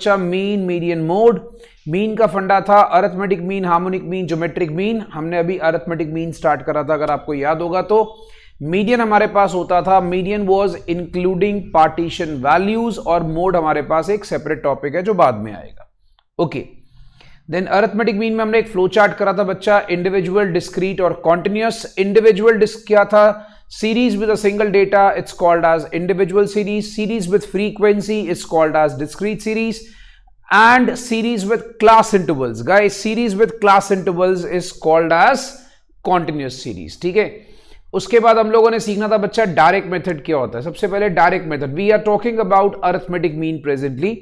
बच्चा mean, median, mode. Mean का फंडा था arithmetic mean, harmonic mean, geometric mean. हमने अभी अरिथमेटिक मीन स्टार्ट करा था, अगर आपको याद होगा तो। मीडियन हमारे पास होता था, median was including partition values, और मोड हमारे पास एक सेपरेट टॉपिक है जो बाद में आएगा। ओके, देन अरिथमेटिक मीन में हमने एक फ्लो चार्ट करा था बच्चा, इंडिविजुअल, डिस्क्रीट और कॉन्टिन्यूअस। इंडिविजुअल क्या था, series with a single data, it's called as individual series. Series with frequency it's called as discrete series, and series with class intervals, guys series with class intervals is called as continuous series. ठीक है, उसके बाद हम लोगों ने सीखना था बच्चा डायरेक्ट मेथड क्या होता है। सबसे पहले direct method, we are talking about arithmetic mean presently.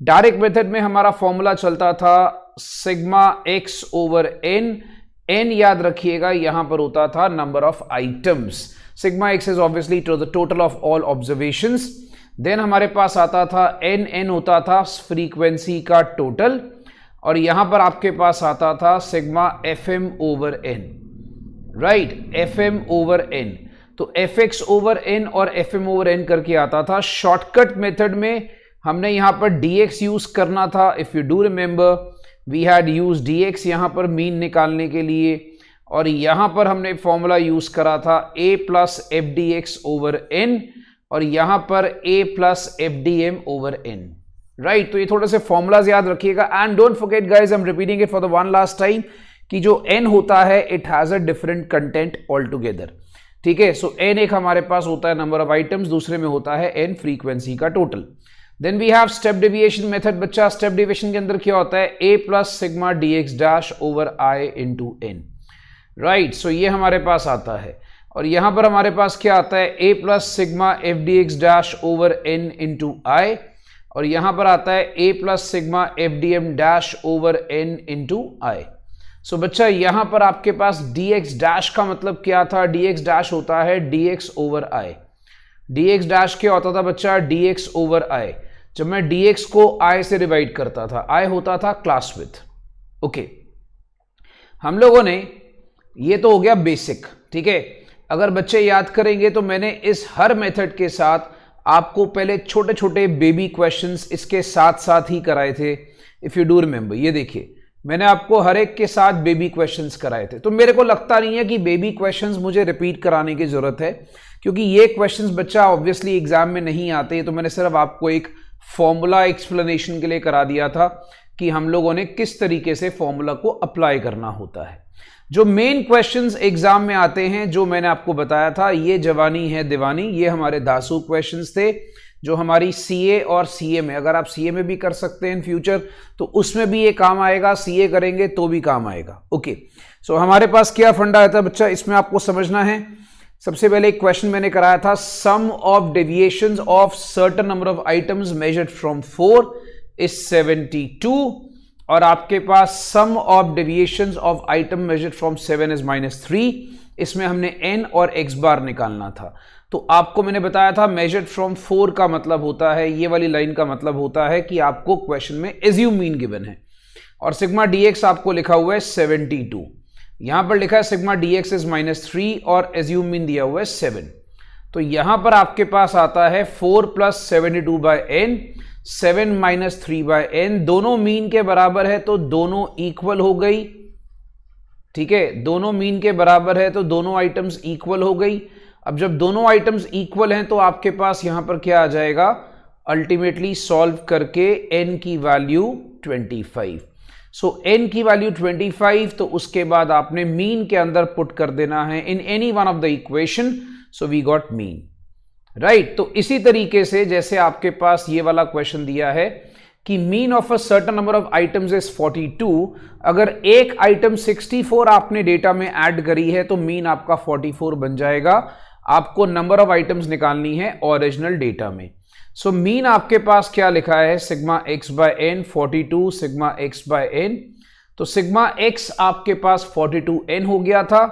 Direct method में हमारा फॉर्मूला चलता था sigma x over n. N याद रखिएगा यहां पर होता था number of items. Sigma x is obviously the total of all observations. Then हमारे पास आता था एन, एन होता था फ्रीक्वेंसी का टोटल, और यहां पर आपके पास आता था sigma f m over n, right, f m over n. तो एफ एक्स ओवर एन और एफ एम ओवर एन करके आता था। शॉर्टकट मेथड में हमने यहां पर dx यूज करना था। If you do remember we had use dx यहां पर मीन निकालने के लिए, और यहां पर हमने फॉर्मूला यूज करा था a plus f D x over n, और यहां पर a plus f D m over n, right. तो ये थोड़े से फॉर्मूलाज याद रखिएगा, and don't forget guys, I am repeating it for the one last time, कि जो n होता है it has a different content all together. ठीक है, सो n एक हमारे पास होता है नंबर ऑफ आइटम्स, दूसरे में होता है n फ्रीक्वेंसी का total. Then we have step deviation method बच्चा। स्टेप डेविएशन के अंदर क्या होता है, a plus sigma D X dash over I into N, right. So ये हमारे पास आता है, और यहां पर हमारे पास क्या आता है, a plus sigma F D X dash over N into I, और यहां पर आता है a plus sigma F D M dash over N into I. So बच्चा यहां पर आपके पास dx डैश का मतलब क्या था, dx डैश होता है dx over i। dx dash क्या होता था बच्चा, dx ओवर i। जब मैं dx को i से डिवाइड करता था, i होता था क्लास विड्थ। ओके, हम लोगों ने ये तो हो गया बेसिक। ठीक है, अगर बच्चे याद करेंगे तो मैंने इस हर मेथड के साथ आपको पहले छोटे छोटे बेबी क्वेश्चंस इसके साथ साथ ही कराए थे। इफ यू डू रिमेंबर, ये देखिए मैंने आपको हर एक के साथ बेबी क्वेश्चंस कराए थे। तो मेरे को लगता नहीं है कि बेबी क्वेश्चंस मुझे रिपीट कराने की जरूरत है, क्योंकि ये क्वेश्चंस बच्चा ऑब्वियसली एग्जाम में नहीं आते। तो मैंने सिर्फ आपको एक फॉर्मूला एक्सप्लेनेशन के लिए करा दिया था कि हम लोगों ने किस तरीके से फॉर्मूला को अप्लाई करना होता है। जो मेन क्वेश्चंस एग्जाम में आते हैं, जो मैंने आपको बताया था, ये जवानी है दीवानी, ये हमारे दासू क्वेश्चंस थे, जो हमारी सीए और सीए में, अगर आप सीए में भी कर सकते हैं इन फ्यूचर तो उसमें भी ये काम आएगा, सीए करेंगे तो भी काम आएगा। ओके, सो हमारे पास क्या फंडा आता है बच्चा, इसमें आपको समझना है। सबसे पहले एक क्वेश्चन मैंने कराया था, sum of deviations of certain number of items measured from 4 is 72, और आपके पास sum of deviations of item measured from 7 is -3। इसमें हमने n और x बार निकालना था। तो आपको मैंने बताया था मेजर्ड फ्रॉम 4 का मतलब होता है, ये वाली लाइन का मतलब होता है कि आपको क्वेश्चन में एज्यूम मीन गिवन है, और सिग्मा dx आपको लिखा हुआ है 72। यहां पर लिखा है सिग्मा dx इज -3 और एज्यूम मीन दिया हुआ है 7। तो यहां पर आपके पास आता है 4 plus 72 by n, 7 minus 3 by n, दोनों मीन के बराबर है तो दोनों इक्वल हो गई। ठीक है, दोनों मीन के बराबर है तो दोनों आइटम्स इक्वल हो गई। अब जब दोनों आइटम्स इक्वल हैं तो आपके पास यहां पर क्या आ जाएगा, अल्टीमेटली सॉल्व करके n की वैल्यू 25। सो n की वैल्यू 25, तो उसके बाद आपने मीन के अंदर पुट कर देना है in any one of the equation. So we got mean, right. तो इसी तरीके से जैसे आपके पास ये वाला क्वेश्चन दिया है कि mean of a certain number of items is 42, अगर एक आइटम 64 आपने डेटा में ऐड करी है तो मीन आपका 44 बन जाएगा। आपको नंबर ऑफ आइटम्स निकालनी है ओरिजिनल डेटा में। सो मीन आपके पास क्या लिखा है, sigma x by n 42 sigma x by n. तो सिग्मा एक्स आपके पास 42n हो गया था,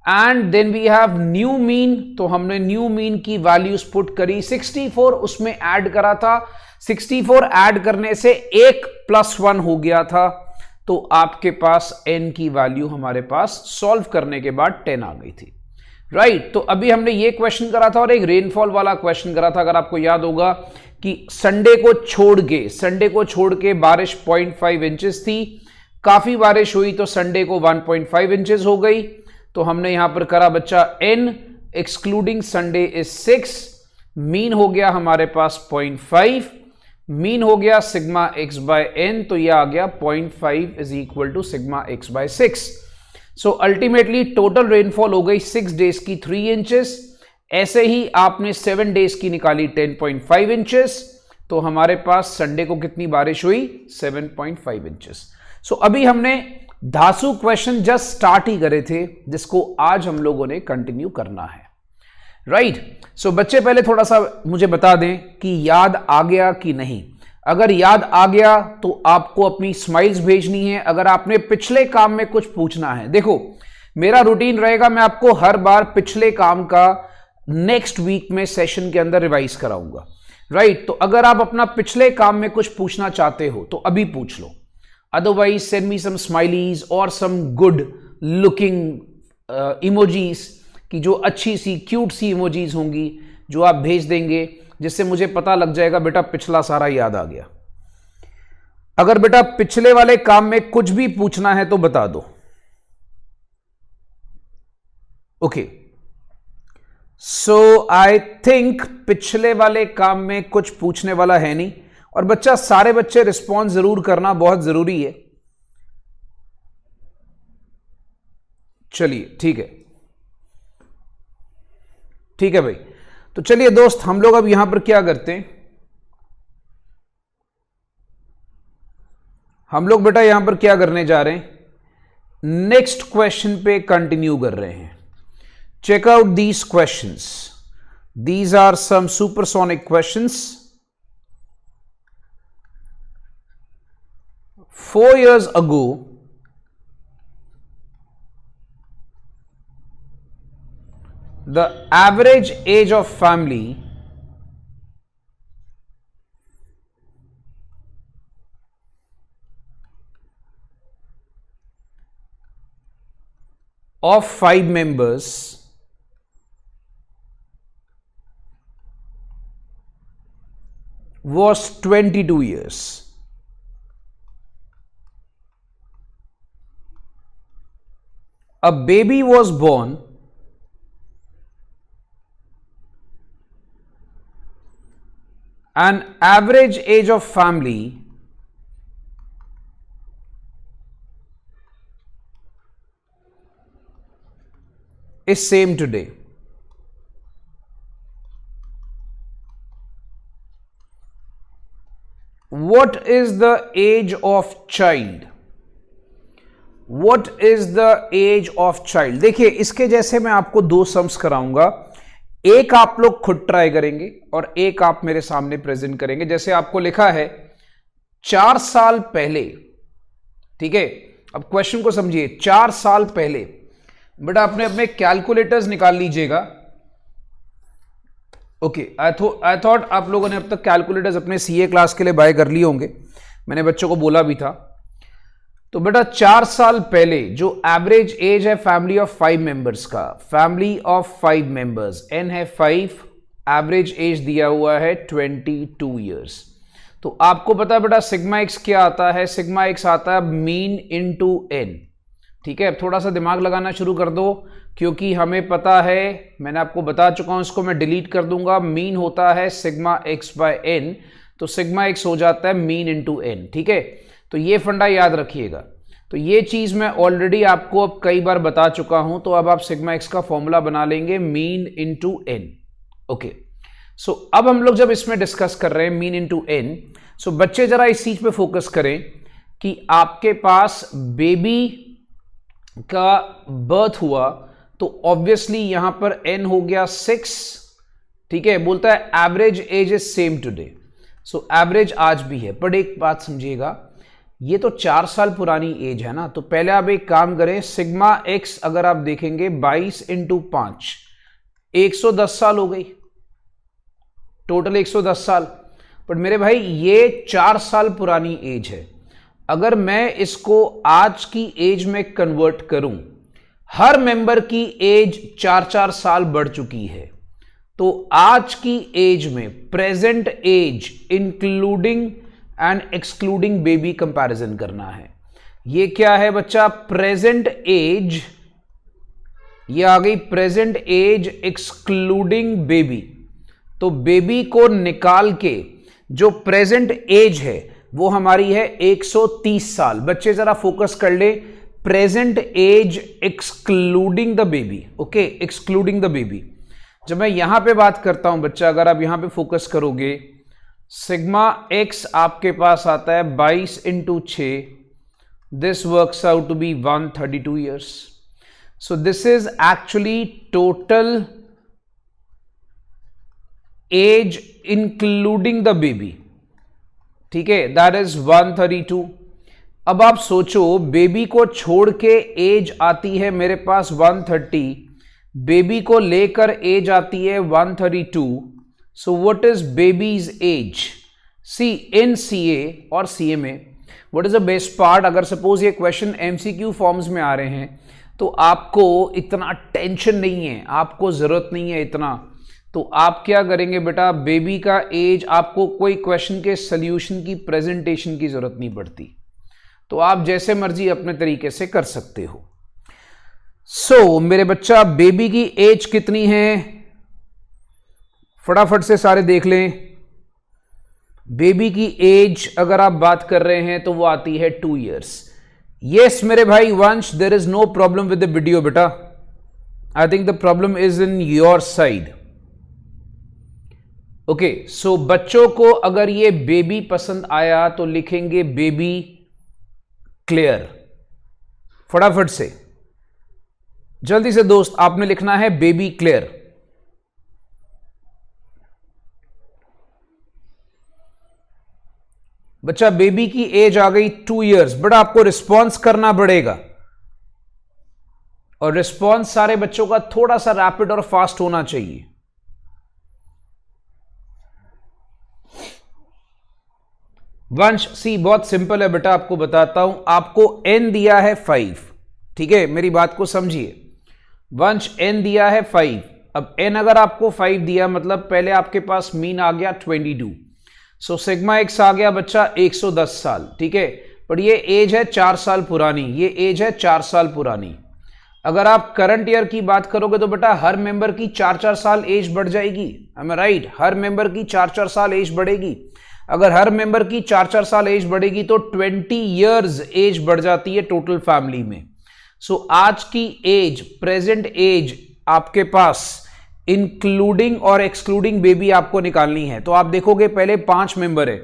and then we have new mean. तो हमने न्यू मीन की वैल्यूज पुट करी, 64 उसमें ऐड करा था, 64 ऐड करने से 1 + 1 हो गया था, तो आपके पास n की वैल्यू हमारे पास सॉल्व करने के बाद 10 आ गई थी, राइट। तो अभी हमने ये क्वेश्चन करा था और एक रेनफॉल वाला क्वेश्चन करा था। अगर आपको याद होगा कि संडे को छोड़ के बारिश 0.5 इंचेस थी, काफी बारिश हुई तो संडे को 1.5 इंचेस हो गई। तो हमने यहां पर करा बच्चा n excluding Sunday is 6, mean हो गया हमारे पास 0.5, मीन हो गया सिग्मा x बाय n, तो यह आ गया 0.5 is equal to sigma x by 6। So ultimately total rainfall हो गई 6 डेज की 3 इंचेस। ऐसे ही आपने 7 डेज की निकाली 10.5 इंचेस, तो हमारे पास संडे को कितनी बारिश हुई 7.5 इंचेस। सो अभी हमने धासु क्वेश्चन जस्ट स्टार्ट ही करे थे, जिसको आज हम लोगों ने कंटिन्यू करना है, राइट। सो बच्चे पहले थोड़ा सा मुझे बता दें कि याद आ गया कि नहीं। अगर याद आ गया तो आपको अपनी स्माइल्स भेजनी है। अगर आपने पिछले काम में कुछ पूछना है, देखो मेरा रूटीन रहेगा, मैं आपको हर बार पिछले काम का नेक्स्ट वीक में सेशन के अंदर रिवाइज कराऊंगा, राइट। तो अगर आप अपना पिछले काम में कुछ पूछना चाहते हो तो अभी पूछ लो, अदरवाइज सेंड मी सम स्माइलीज और सम गुड लुकिंग इमोजीज, की जो अच्छी सी क्यूट सी इमोजीज होंगी जो आप भेज देंगे, जिससे मुझे पता लग जाएगा बेटा पिछला सारा याद आ गया। अगर बेटा पिछले वाले काम में कुछ भी पूछना है तो बता दो, ओके। सो आई थिंक पिछले वाले काम में कुछ पूछने वाला है नहीं। और बच्चा सारे बच्चे रिस्पॉन्स जरूर करना, बहुत जरूरी है। चलिए ठीक है, ठीक है भाई। तो चलिए दोस्त, हम लोग अब यहां पर क्या करते हैं, हम लोग बेटा यहां पर क्या करने जा रहे हैं, नेक्स्ट क्वेश्चन पे कंटिन्यू कर रहे हैं। Check out these questions, these are some supersonic questions. 4 years ago, the average age of family of 5 members was 22 years. A baby was born and average age of family is same today. What is the age of child? What is the age of child? देखिए इसके जैसे मैं आपको 2 sums कराऊंगा, एक आप लोग खुद ट्राई करेंगे और एक आप मेरे सामने प्रेजेंट करेंगे। जैसे आपको लिखा है 4 साल पहले, ठीक है। अब क्वेश्चन को समझिए, 4 साल पहले बेटा आपने अपने कैलकुलेटर्स निकाल लीजिएगा, ओके। आई थॉट आप लोगों ने अब तक कैलकुलेटर्स अपने सीए क्लास के लिए बाय कर लिए होंगे, मैंने बच्चों को बोला भी था। तो बेटा 4 साल पहले जो एवरेज एज है फैमिली ऑफ 5 मेंबर्स का, फैमिली ऑफ 5 मेंबर्स, एन है 5, एवरेज एज दिया हुआ है 22 ईयर्स। तो आपको पता है बेटा सिग्मा एक्स क्या आता है, सिग्मा एक्स आता है मीन इनटू एन, ठीक है। थोड़ा सा दिमाग लगाना शुरू कर दो, क्योंकि हमें पता है, मैंने आपको बता चुका हूं, इसको मैं डिलीट कर दूंगा। मीन होता है सिग्मा एक्स बाय एन, तो सिग्मा एक्स हो जाता है मीन इनटू एन, ठीक है। तो ये फंडा याद रखिएगा। तो ये चीज मैं ऑलरेडी आपको अब कई बार बता चुका हूं, तो अब आप सिग्मा एक्स का फॉर्मूला बना लेंगे मीन इनटू एन, ओके। सो अब हम लोग जब इसमें डिस्कस कर रहे हैं मीन इनटू एन, सो बच्चे जरा इस चीज पे फोकस करें कि आपके पास बेबी का बर्थ हुआ तो ऑब्वियसली यहां पर एन हो गया 6, ठीक है। बोलता है average age is same today, so average आज भी है। पर एक बात समझिएगा, ये तो 4 साल पुरानी एज है ना, तो पहले आप एक काम करें, सिग्मा एक्स अगर आप देखेंगे 22 इंटू 5, 110 साल हो गई, टोटल 110 साल। पर मेरे भाई ये 4 साल पुरानी एज है, अगर मैं इसको आज की एज में कन्वर्ट करूं, हर मेंबर की एज 4-4 साल बढ़ चुकी है, तो आज की एज में present age including and excluding baby comparison करना है। ये क्या है बच्चा? प्रेजेंट एज, ये आ गई प्रेजेंट एज एक्सक्लूडिंग बेबी। तो बेबी को निकाल के जो प्रेजेंट एज है वो हमारी है 130 साल। बच्चे जरा फोकस कर ले, present age excluding the baby, okay, excluding the baby. जब मैं यहां पे बात करता हूं बच्चा, अगर आप यहां पे फोकस करोगे, सिग्मा एक्स आपके पास आता है 22 into 6, this works out to be 132 years. So this is actually total age including the baby, ठीक है, दैट इज 132। अब आप सोचो, बेबी को छोड़ के एज आती है मेरे पास 130, बेबी को लेकर एज आती है 132। So what is baby's age? See in CA और सीए में what is the best part, अगर सपोज ये क्वेश्चन एमसीक्यू फॉर्म्स में आ रहे हैं तो आपको इतना टेंशन नहीं है, आपको जरूरत नहीं है इतना। तो आप क्या करेंगे बेटा, बेबी का एज, आपको कोई क्वेश्चन के सॉल्यूशन की प्रेजेंटेशन की जरूरत नहीं पड़ती, तो आप जैसे मर्जी अपने तरीके से कर सकते हो। सो मेरे बच्चा, बेबी की एज कितनी है? फटाफट से सारे देख लें। बेबी की एज अगर आप बात कर रहे हैं तो वो आती है 2 इयर्स। यस मेरे भाई Vansh, there is no problem with the video बेटा, I think the problem is in your side. Okay, so बच्चों को अगर ये बेबी पसंद आया तो लिखेंगे बेबी क्लियर। फटाफट से जल्दी से दोस्त, आपने लिखना है बेबी क्लियर। बच्चा बेबी की एज आ गई 2 इयर्स। बड़ा आपको रिस्पॉन्स करना पड़ेगा, और रिस्पॉन्स सारे बच्चों का थोड़ा सा रैपिड और फास्ट होना चाहिए। वंश सी बहुत सिंपल है बेटा, आपको बताता हूं। आपको n दिया है 5, ठीक है, मेरी बात को समझिए। वंश n दिया है 5। अब n अगर आपको 5 दिया मतलब पहले आपके पास मीन आ गया 22। सो सिग्मा एक्स आ गया बच्चा 110 साल, ठीक है। पर ये एज है 4 साल पुरानी, ये एज है 4 साल पुरानी। अगर आप करंट ईयर की बात करोगे तो बेटा हर मेंबर की 4-4 साल एज बढ़ जाएगी। I am right? Her member की 4-4 साल एज बढ़ेगी। अगर हर मेंबर की 4-4 साल एज बढ़ेगी तो 20 इयर्स एज बढ़ जाती है टोटल फैमिली में। सो आज की एज, प्रेजेंट एज आपके पास इंक्लूडिंग और एक्सक्लूडिंग बेबी आपको निकालनी है। तो आप देखोगे पहले 5 मेंबर है,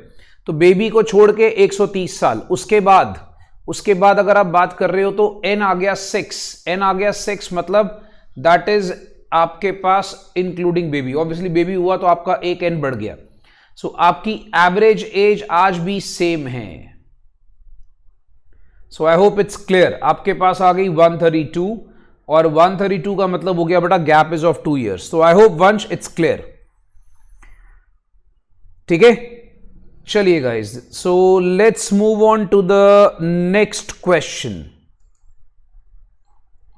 तो बेबी को छोड़ के 130 साल। उसके बाद अगर आप बात कर रहे हो तो n आ गया 6, n आ गया 6 मतलब दैट इज आपके पास इंक्लूडिंग बेबी। ऑब्वियसली बेबी हुआ तो आपका एक n बढ़ गया। सो आपकी एवरेज एज आज भी सेम है। So I hope it's clear. आपके पास आ गई 132, और 132 का मतलब हो गया बेटा gap is of 2 years. So I hope Vansh it's clear, ठीक है। चलिए guys, so let's move on to the next question.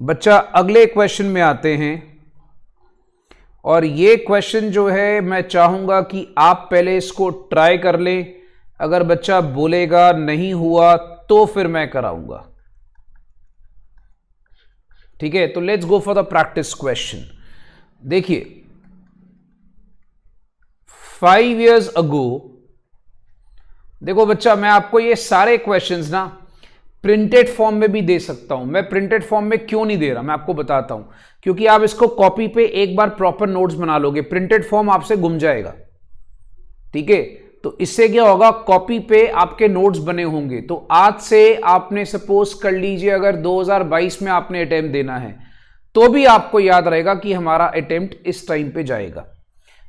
बच्चा अगले क्वेश्चन में आते हैं, और ये क्वेश्चन जो है मैं चाहूंगा कि आप पहले इसको ट्राई कर लें। अगर बच्चा बोलेगा नहीं हुआ तो फिर मैं कराऊंगा, ठीक है। तो let's go for the practice question. देखिए 5 years अगो, देखो बच्चा मैं आपको ये सारे क्वेश्चंस ना प्रिंटेड फॉर्म में भी दे सकता हूं। मैं प्रिंटेड फॉर्म में क्यों नहीं दे रहा, मैं आपको बताता हूं। क्योंकि आप इसको कॉपी पे एक बार प्रॉपर नोट्स बना लोगे, प्रिंटेड फॉर्म आपसे गुम जाएगा, ठीक है। तो इससे क्या होगा, कॉपी पे आपके नोट्स बने होंगे। तो आज से आपने सपोज कर लीजिए अगर 2022 में आपने अटेम्प्ट देना है तो भी आपको याद रहेगा कि हमारा अटेम्प्ट इस टाइम पे जाएगा,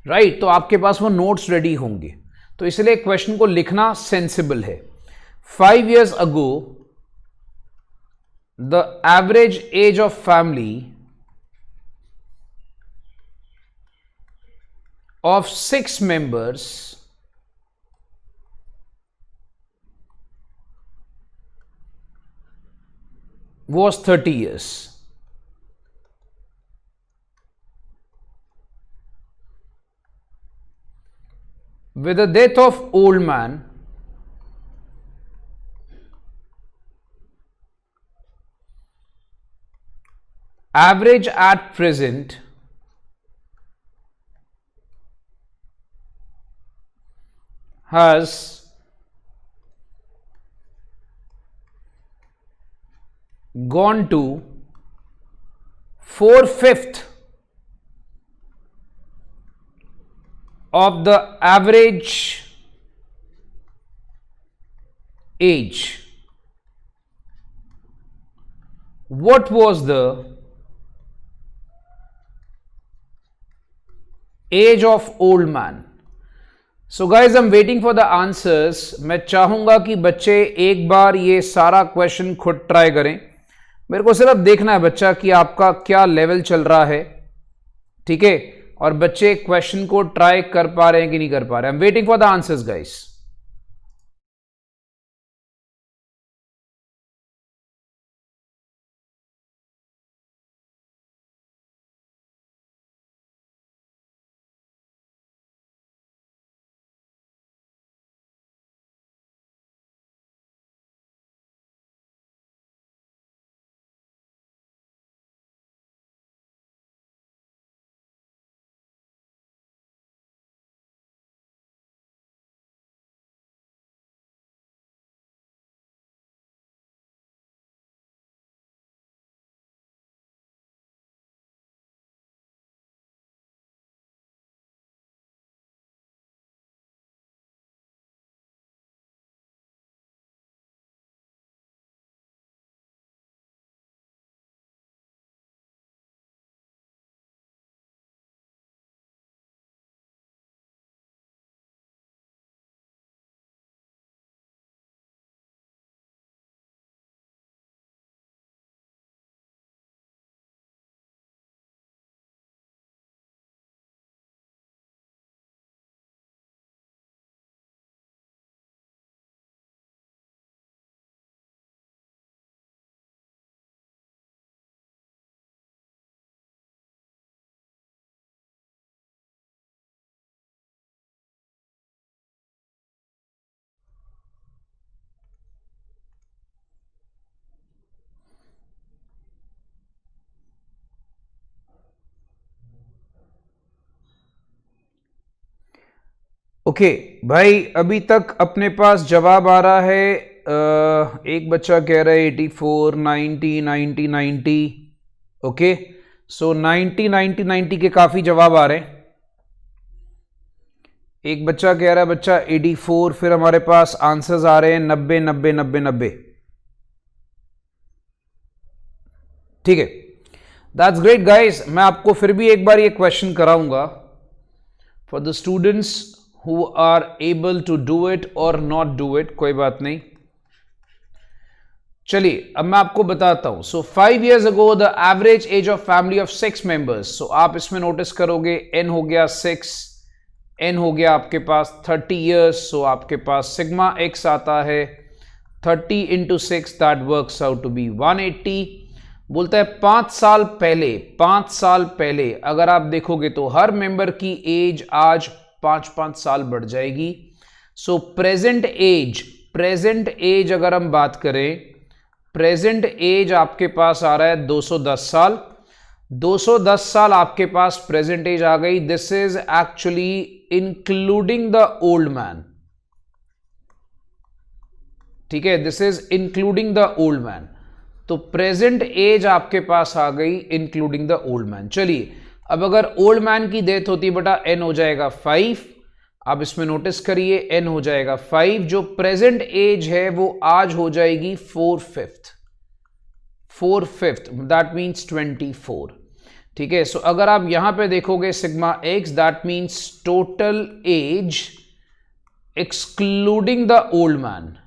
राइट। तो आपके पास वो नोट्स रेडी होंगे। तो इसलिए क्वेश्चन को लिखना सेंसिबल है। 5 years ago the average age of family of 6 members was 30 years. with the death of old man, average at present has gone to 4/5 of the average age. What was the age of old man? So guys, I'm waiting for the answers. मैं चाहूंगा कि बच्चे एक बार ये सारा question खुद try करें. मेरे को सिर्फ देखना है बच्चा कि आपका क्या लेवल चल रहा है, ठीक है, और बच्चे क्वेश्चन को ट्राई कर पा रहे हैं कि नहीं कर पा रहे हैं. I am waiting for the answers guys. Okay भाई, अभी तक अपने पास जवाब आ रहा है. एक बच्चा कह रहा है 84, 90, 90, 90. ओके, सो 90, 90, 90 के काफी जवाब आ रहे हैं. एक बच्चा कह रहा है बच्चा 84. फिर हमारे पास आंसर्स आ रहे हैं 90, 90, 90, 90. ठीक है, दैट्स ग्रेट गाइस. मैं आपको फिर भी एक बार ये क्वेश्चन कराऊंगा for the students who are able to do it or not do it. कोई बात नहीं. चलिए अब मैं आपको बताता हूं. सो 5 years ago the average age of family of 6 members. सो आप इसमें नोटिस करोगे n हो गया 6, n हो गया आपके पास 30 years. सो आपके पास सिग्मा x आता है 30 into 6, that works out to be 180. बोलता है 5 साल पहले अगर आप देखोगे तो हर मेंबर की एज आज 5 साल बढ़ जाएगी. सो प्रेजेंट एज अगर हम बात करें, प्रेजेंट एज आपके पास आ रहा है 210 साल. 210 साल आपके पास प्रेजेंट एज आ गई. This is actually including the old man. ठीक है, this is including the old man. तो प्रेजेंट एज आपके पास आ गई इंक्लूडिंग द ओल्ड मैन. चलिए, अब अगर ओल्ड मैन की डेथ होती बेटा n हो जाएगा 5. आप इसमें नोटिस करिए n हो जाएगा 5. जो प्रेजेंट एज है वो आज हो जाएगी 4/5, दैट मीन्स 24. ठीक है, सो अगर आप यहां पे देखोगे sigma x, that means total age excluding the old man.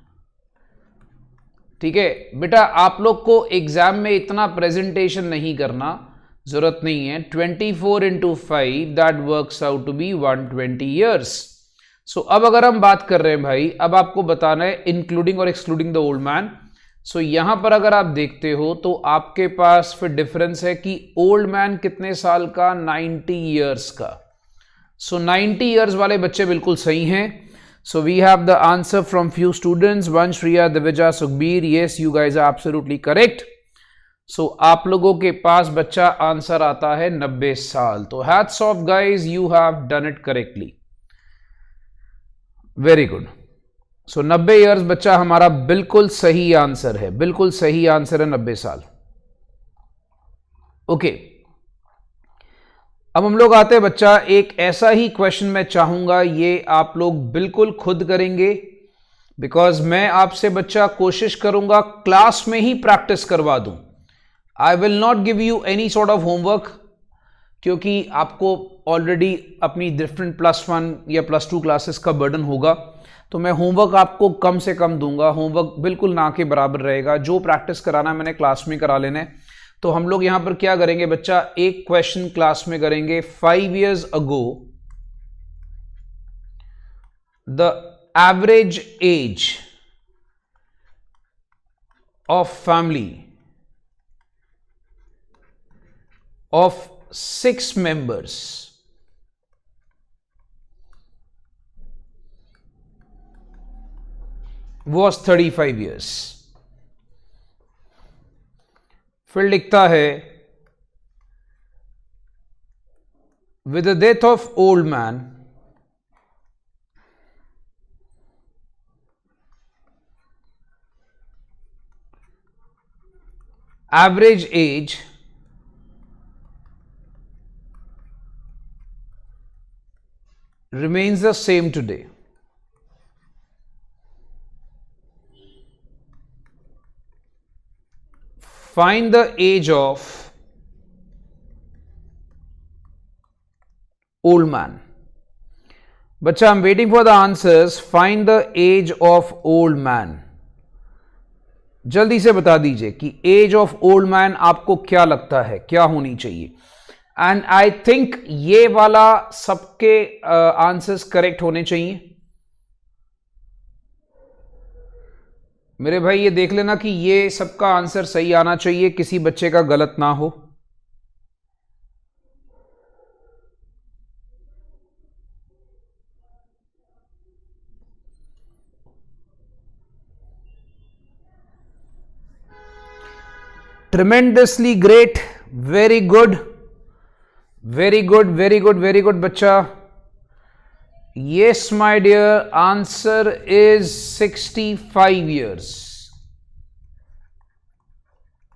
ठीक है बेटा, आप लोग को एग्जाम में इतना प्रेजेंटेशन नहीं करना, जरूरत नहीं है. 24 into 5, that works out to be 120 years. So अब अगर हम बात कर रहे हैं भाई, अब आपको बताना है इंक्लूडिंग और एक्सक्लूडिंग द ओल्ड मैन. सो यहां पर अगर आप देखते हो तो आपके पास फिर डिफरेंस है कि ओल्ड मैन कितने साल का, 90 years का. सो 90 ईयर्स वाले बच्चे बिल्कुल सही हैं. So we have the answer from few students, Vansh, Riya, Divija, Sukhbir. Yes, you guys are absolutely correct. So आप लोगों के पास बच्चा आंसर आता है 90 साल. तो hats off guys, you have done it correctly. Very good. So 90 years बच्चा हमारा बिल्कुल सही आंसर है. बिल्कुल सही आंसर है 90 साल. ओके, अब हम लोग आते हैं बच्चा, एक ऐसा ही क्वेश्चन मैं चाहूंगा ये आप लोग बिल्कुल खुद करेंगे, बिकॉज मैं आपसे बच्चा कोशिश करूंगा क्लास में ही प्रैक्टिस करवा दूं. आई will not give you any sort of homework, क्योंकि आपको ऑलरेडी अपनी डिफरेंट +1 या +2 क्लासेस का बर्डन होगा. तो मैं होमवर्क आपको कम से कम दूंगा. होमवर्क बिल्कुल ना के बराबर रहेगा. जो प्रैक्टिस कराना मैंने क्लास में करा लेना है. तो हम लोग यहां पर क्या करेंगे बच्चा, एक क्वेश्चन क्लास में करेंगे. 5 years ago the average age of family of 6 members was 35 years. फिर लिखता है, with the death of old man, average age remains the same today. Find the age of old man. Bacha, I'm waiting for the answers. Find the age of old man. जल्दी से बता दीजिए कि as of old man आपको क्या लगता है, क्या होनी चाहिए. एंड आई थिंक ये वाला सबके आंसर्स करेक्ट होने चाहिए. मेरे भाई ये देख लेना कि ये सबका आंसर सही आना चाहिए, किसी बच्चे का गलत ना हो. Tremendously great, very good, very good, very good, very good बच्चा. Yes my dear, answer is 65 years.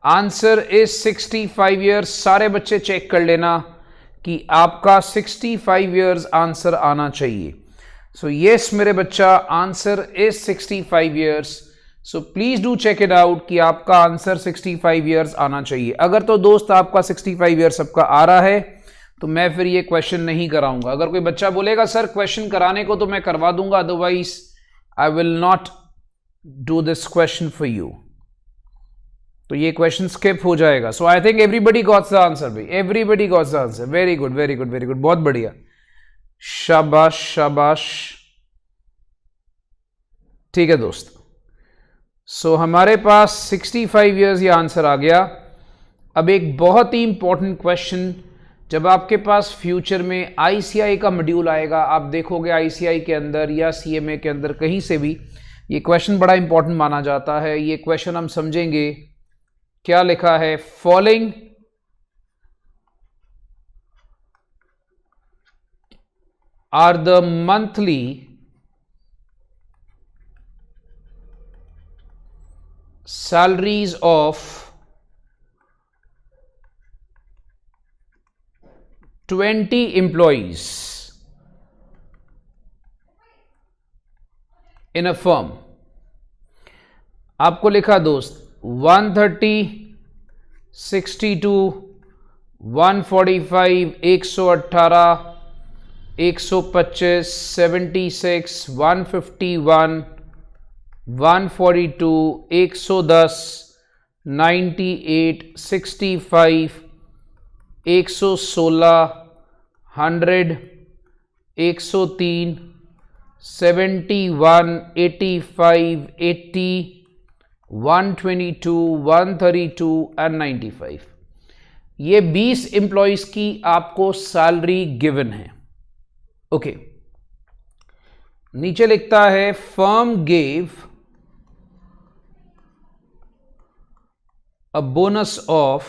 Answer is 65 years. सारे बच्चे चेक कर लेना कि आपका 65 years आंसर आना चाहिए. सो यस मेरे बच्चा, answer is 65 years. So please do check it out कि आपका आंसर 65 years आना चाहिए. अगर तो दोस्त आपका 65 years सबका आ रहा है तो मैं फिर ये क्वेश्चन नहीं कराऊंगा. अगर कोई बच्चा बोलेगा सर क्वेश्चन कराने को तो मैं करवा दूंगा, otherwise I will not do this question for you. तो ये क्वेश्चन स्किप हो जाएगा. So I think everybody gots the answer भाई, everybody gots the answer. Very good, very good, very good, बहुत बढ़िया, शाबाश शाबाश. ठीक है दोस्त. सो हमारे पास 65 years ये आंसर आ गया. अब एक बहुत ही इंपॉर्टेंट क्वेश्चन, जब आपके पास फ्यूचर में आईसीआई का मॉड्यूल आएगा, आप देखोगे आईसीआई के अंदर या सीएमए के अंदर कहीं से भी ये क्वेश्चन बड़ा इंपॉर्टेंट माना जाता है. ये क्वेश्चन हम समझेंगे. क्या लिखा है, following are the monthly salaries of 20 employees in a firm. आपको लिखा दोस्त 130, 62, 145, 118, 125, 76, 151, 142, 110, 98, 65, 116, 100, 103, 71, 85, 80, 122, 132 एंड 95. ये 20 एम्प्लॉयज की आपको सैलरी गिवन है. ओके, नीचे लिखता है firm gave a bonus of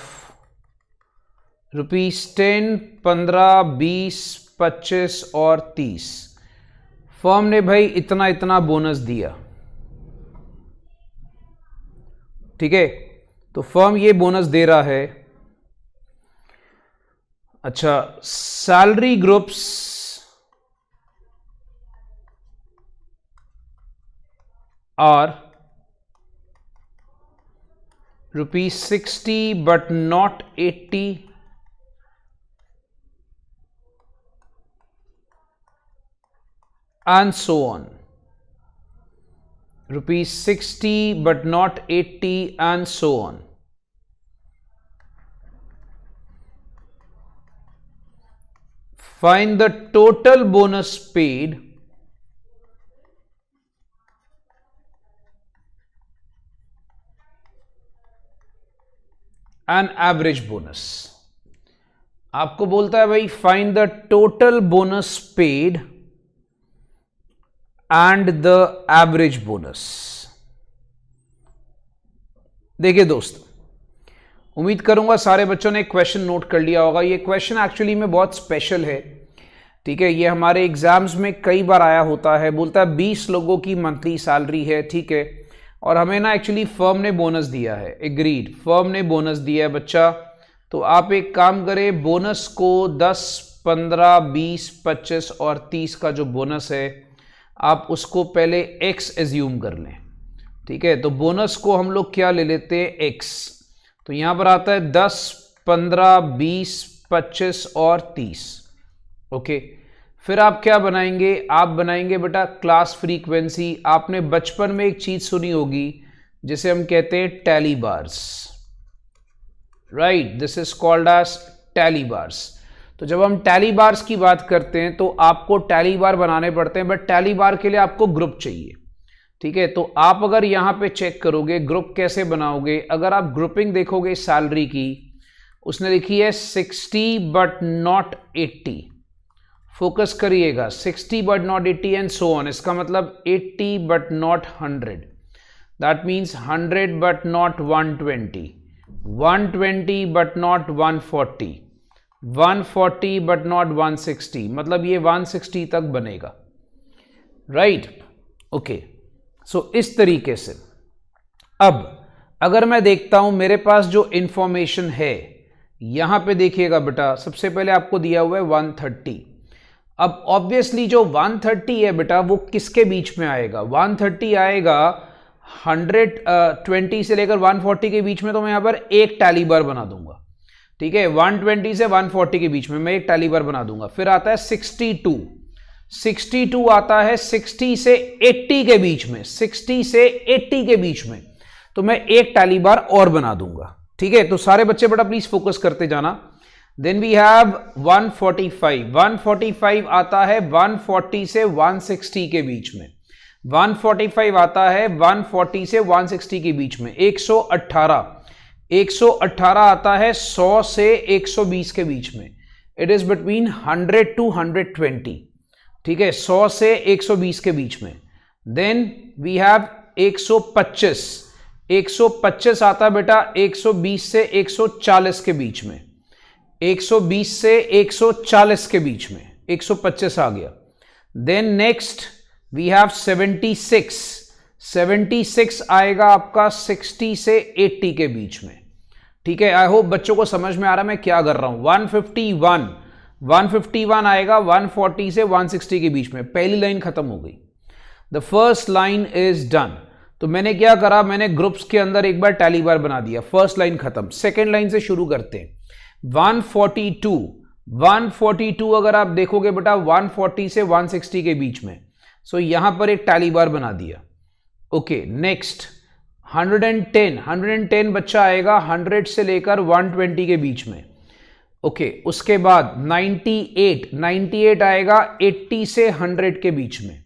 ₹10, 15, 20, 25 और 30। फर्म ने भाई इतना इतना बोनस दिया, ठीक है, तो फर्म ये बोनस दे रहा है। अच्छा, salary groups are ₹60 but not 80, and so on. ₹60 but not 80, and so on. Find the total bonus paid and average bonus. आपको बोलता है भाई find the total bonus paid and the average bonus. देखिए दोस्त, उम्मीद करूंगा सारे बच्चों ने क्वेश्चन नोट कर लिया होगा। ये क्वेश्चन एक्चुअली में बहुत स्पेशल है, ठीक है, ये हमारे एग्जाम्स में कई बार आया होता है। बोलता है 20 लोगों की मंथली सैलरी है, ठीक है, और हमें ना एक्चुअली फर्म ने बोनस दिया है। एग्रीड, फर्म ने बोनस दिया है बच्चा। तो आप एक काम करें, बोनस को 10, 15, 20, 25 और 30 का जो बोनस है आप उसको पहले x एज्यूम कर लें, ठीक है। तो बोनस को हम लोग क्या ले लेते हैं, x। तो यहां पर आता है 10, 15, 20, 25 और 30। ओके, फिर आप क्या बनाएंगे, आप बनाएंगे बेटा क्लास फ्रीक्वेंसी। आपने बचपन में एक चीज सुनी होगी जिसे हम कहते हैं tally bars, right, this is called as tally bars. तो जब हम टैली बार्स की बात करते हैं तो आपको टैली बार बनाने पड़ते हैं, बट टैली बार के लिए आपको ग्रुप चाहिए, ठीक है। तो आप अगर यहां पे चेक करोगे ग्रुप कैसे बनाओगे, अगर आप ग्रुपिंग देखोगे सैलरी की, उसने लिखी है 60 बट नॉट 80। फोकस करिएगा, 60 but not 80 and so on. इसका मतलब 80 but not 100, that means 100 but not 120, 120 but not 140, 140 but not 160, मतलब ये 160 तक बनेगा, राइट। ओके, सो इस तरीके से। अब अगर मैं देखता हूं मेरे पास जो इंफॉर्मेशन है, यहां पे देखिएगा बेटा, सबसे पहले आपको दिया हुआ है 130। अब ऑब्वियसली जो 130 है बेटा वो किसके बीच में आएगा, 130 आएगा 120 से लेकर 140 के बीच में। तो मैं यहां पर एक टैली बार बना दूंगा, ठीक है, 120 से 140 के बीच में मैं एक टैली बार बना दूंगा। फिर आता है 62, 62 आता है 60 से 80 के बीच में, 60 से 80 के बीच में, तो मैं एक टैली बार और बना दूंगा, ठीक है। तो सारे बच्चे बेटा प्लीज फोकस करते जाना। देन वी हैव 145, 145 आता है 140 से 160 के बीच में, 145 आता है 140 से 160 के बीच में। 118, 118 आता है 100 से 120 के बीच में। इट इज बिटवीन 100 to 120, ठीक है, 100 से 120 के बीच में। देन वी हैव 125, 125 आता है बेटा 120 से 140 के बीच में, 120 से 140 के बीच में 125 आ गया। देन नेक्स्ट वी हैव 76, 76 आएगा आपका 60 से 80 के बीच में, ठीक है। आई होप बच्चों को समझ में आ रहा है मैं क्या कर रहा हूं। 151, 151 आएगा 140 से 160 के बीच में। पहली लाइन खत्म हो गई, the first line is done. तो मैंने क्या करा, मैंने ग्रुप्स के अंदर एक बार टैली बार बना दिया, फर्स्ट लाइन खत्म। सेकेंड लाइन से शुरू करते हैं। 142, 142 अगर आप देखोगे बेटा 140 से 160 के बीच में, सो यहां पर एक टैली बार बना दिया। ओके, नेक्स्ट 110, 110 बच्चा आएगा 100 से लेकर 120 के बीच में। ओके, उसके बाद 98, 98 आएगा 80 से 100 के बीच में।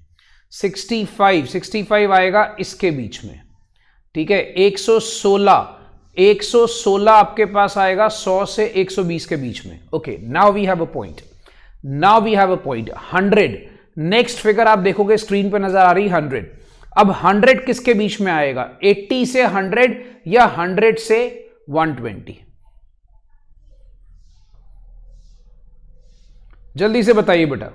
65, 65 आएगा इसके बीच में, ठीक है। 116, 116 आपके पास आएगा 100 से 120 के बीच में। Okay, now we have a point, now we have a point 100। Next figure आप देखोगे स्क्रीन पे नजर आ रही 100। अब 100 किसके बीच में आएगा, 80 से 100 या 100 से 120? जल्दी से बताइए बेटा,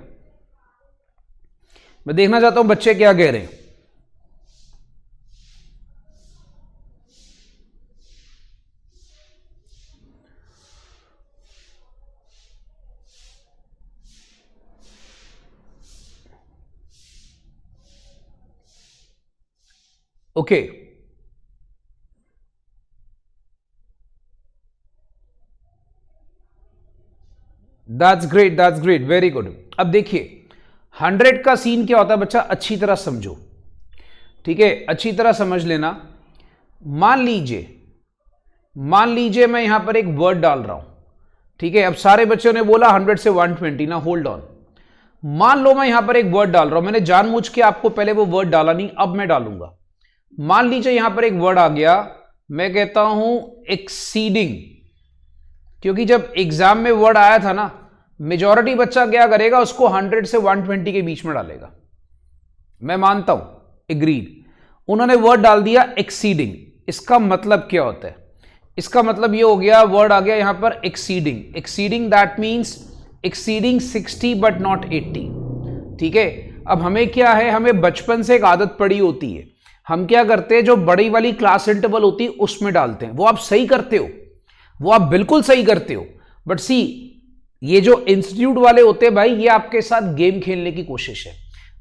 मैं देखना चाहता हूं बच्चे क्या कह रहे हैं। Okay that's great, very good. अब देखिए 100 का सीन क्या होता है बच्चा, अच्छी तरह समझो, ठीक है, अच्छी तरह समझ लेना। मान लीजिए मैं यहां पर एक वर्ड डाल रहा हूं, ठीक है। अब सारे बच्चों ने बोला 100 से 120 ना, होल्ड ऑन। मान लो मैं यहां पर एक वर्ड डाल रहा हूं, मैंने जानबूझ के आपको पहले वो वर्ड डाला नहीं, अब मैं डालूंगा। मान लीजिए यहां पर एक वर्ड आ गया, मैं कहता हूं एक्सीडिंग, क्योंकि जब एग्जाम में वर्ड आया था ना, मेजॉरिटी बच्चा क्या करेगा, उसको 100 से 120 के बीच में डालेगा, मैं मानता हूं, एग्रीड। उन्होंने वर्ड डाल दिया एक्सीडिंग। इसका मतलब क्या होता है, इसका मतलब ये हो गया, वर्ड आ गया यहां पर exceeding, that means exceeding 60 but not 80, ठीक है। अब हमें क्या है, हमें बचपन से एक आदत पड़ी होती है, हम क्या करते हैं, जो बड़ी वाली क्लास इंटरवल होती है उसमें डालते हैं। वो आप सही करते हो, वो आप बिल्कुल सही करते हो, बट सी ये जो इंस्टीट्यूट वाले होते हैं भाई, ये आपके साथ गेम खेलने की कोशिश है,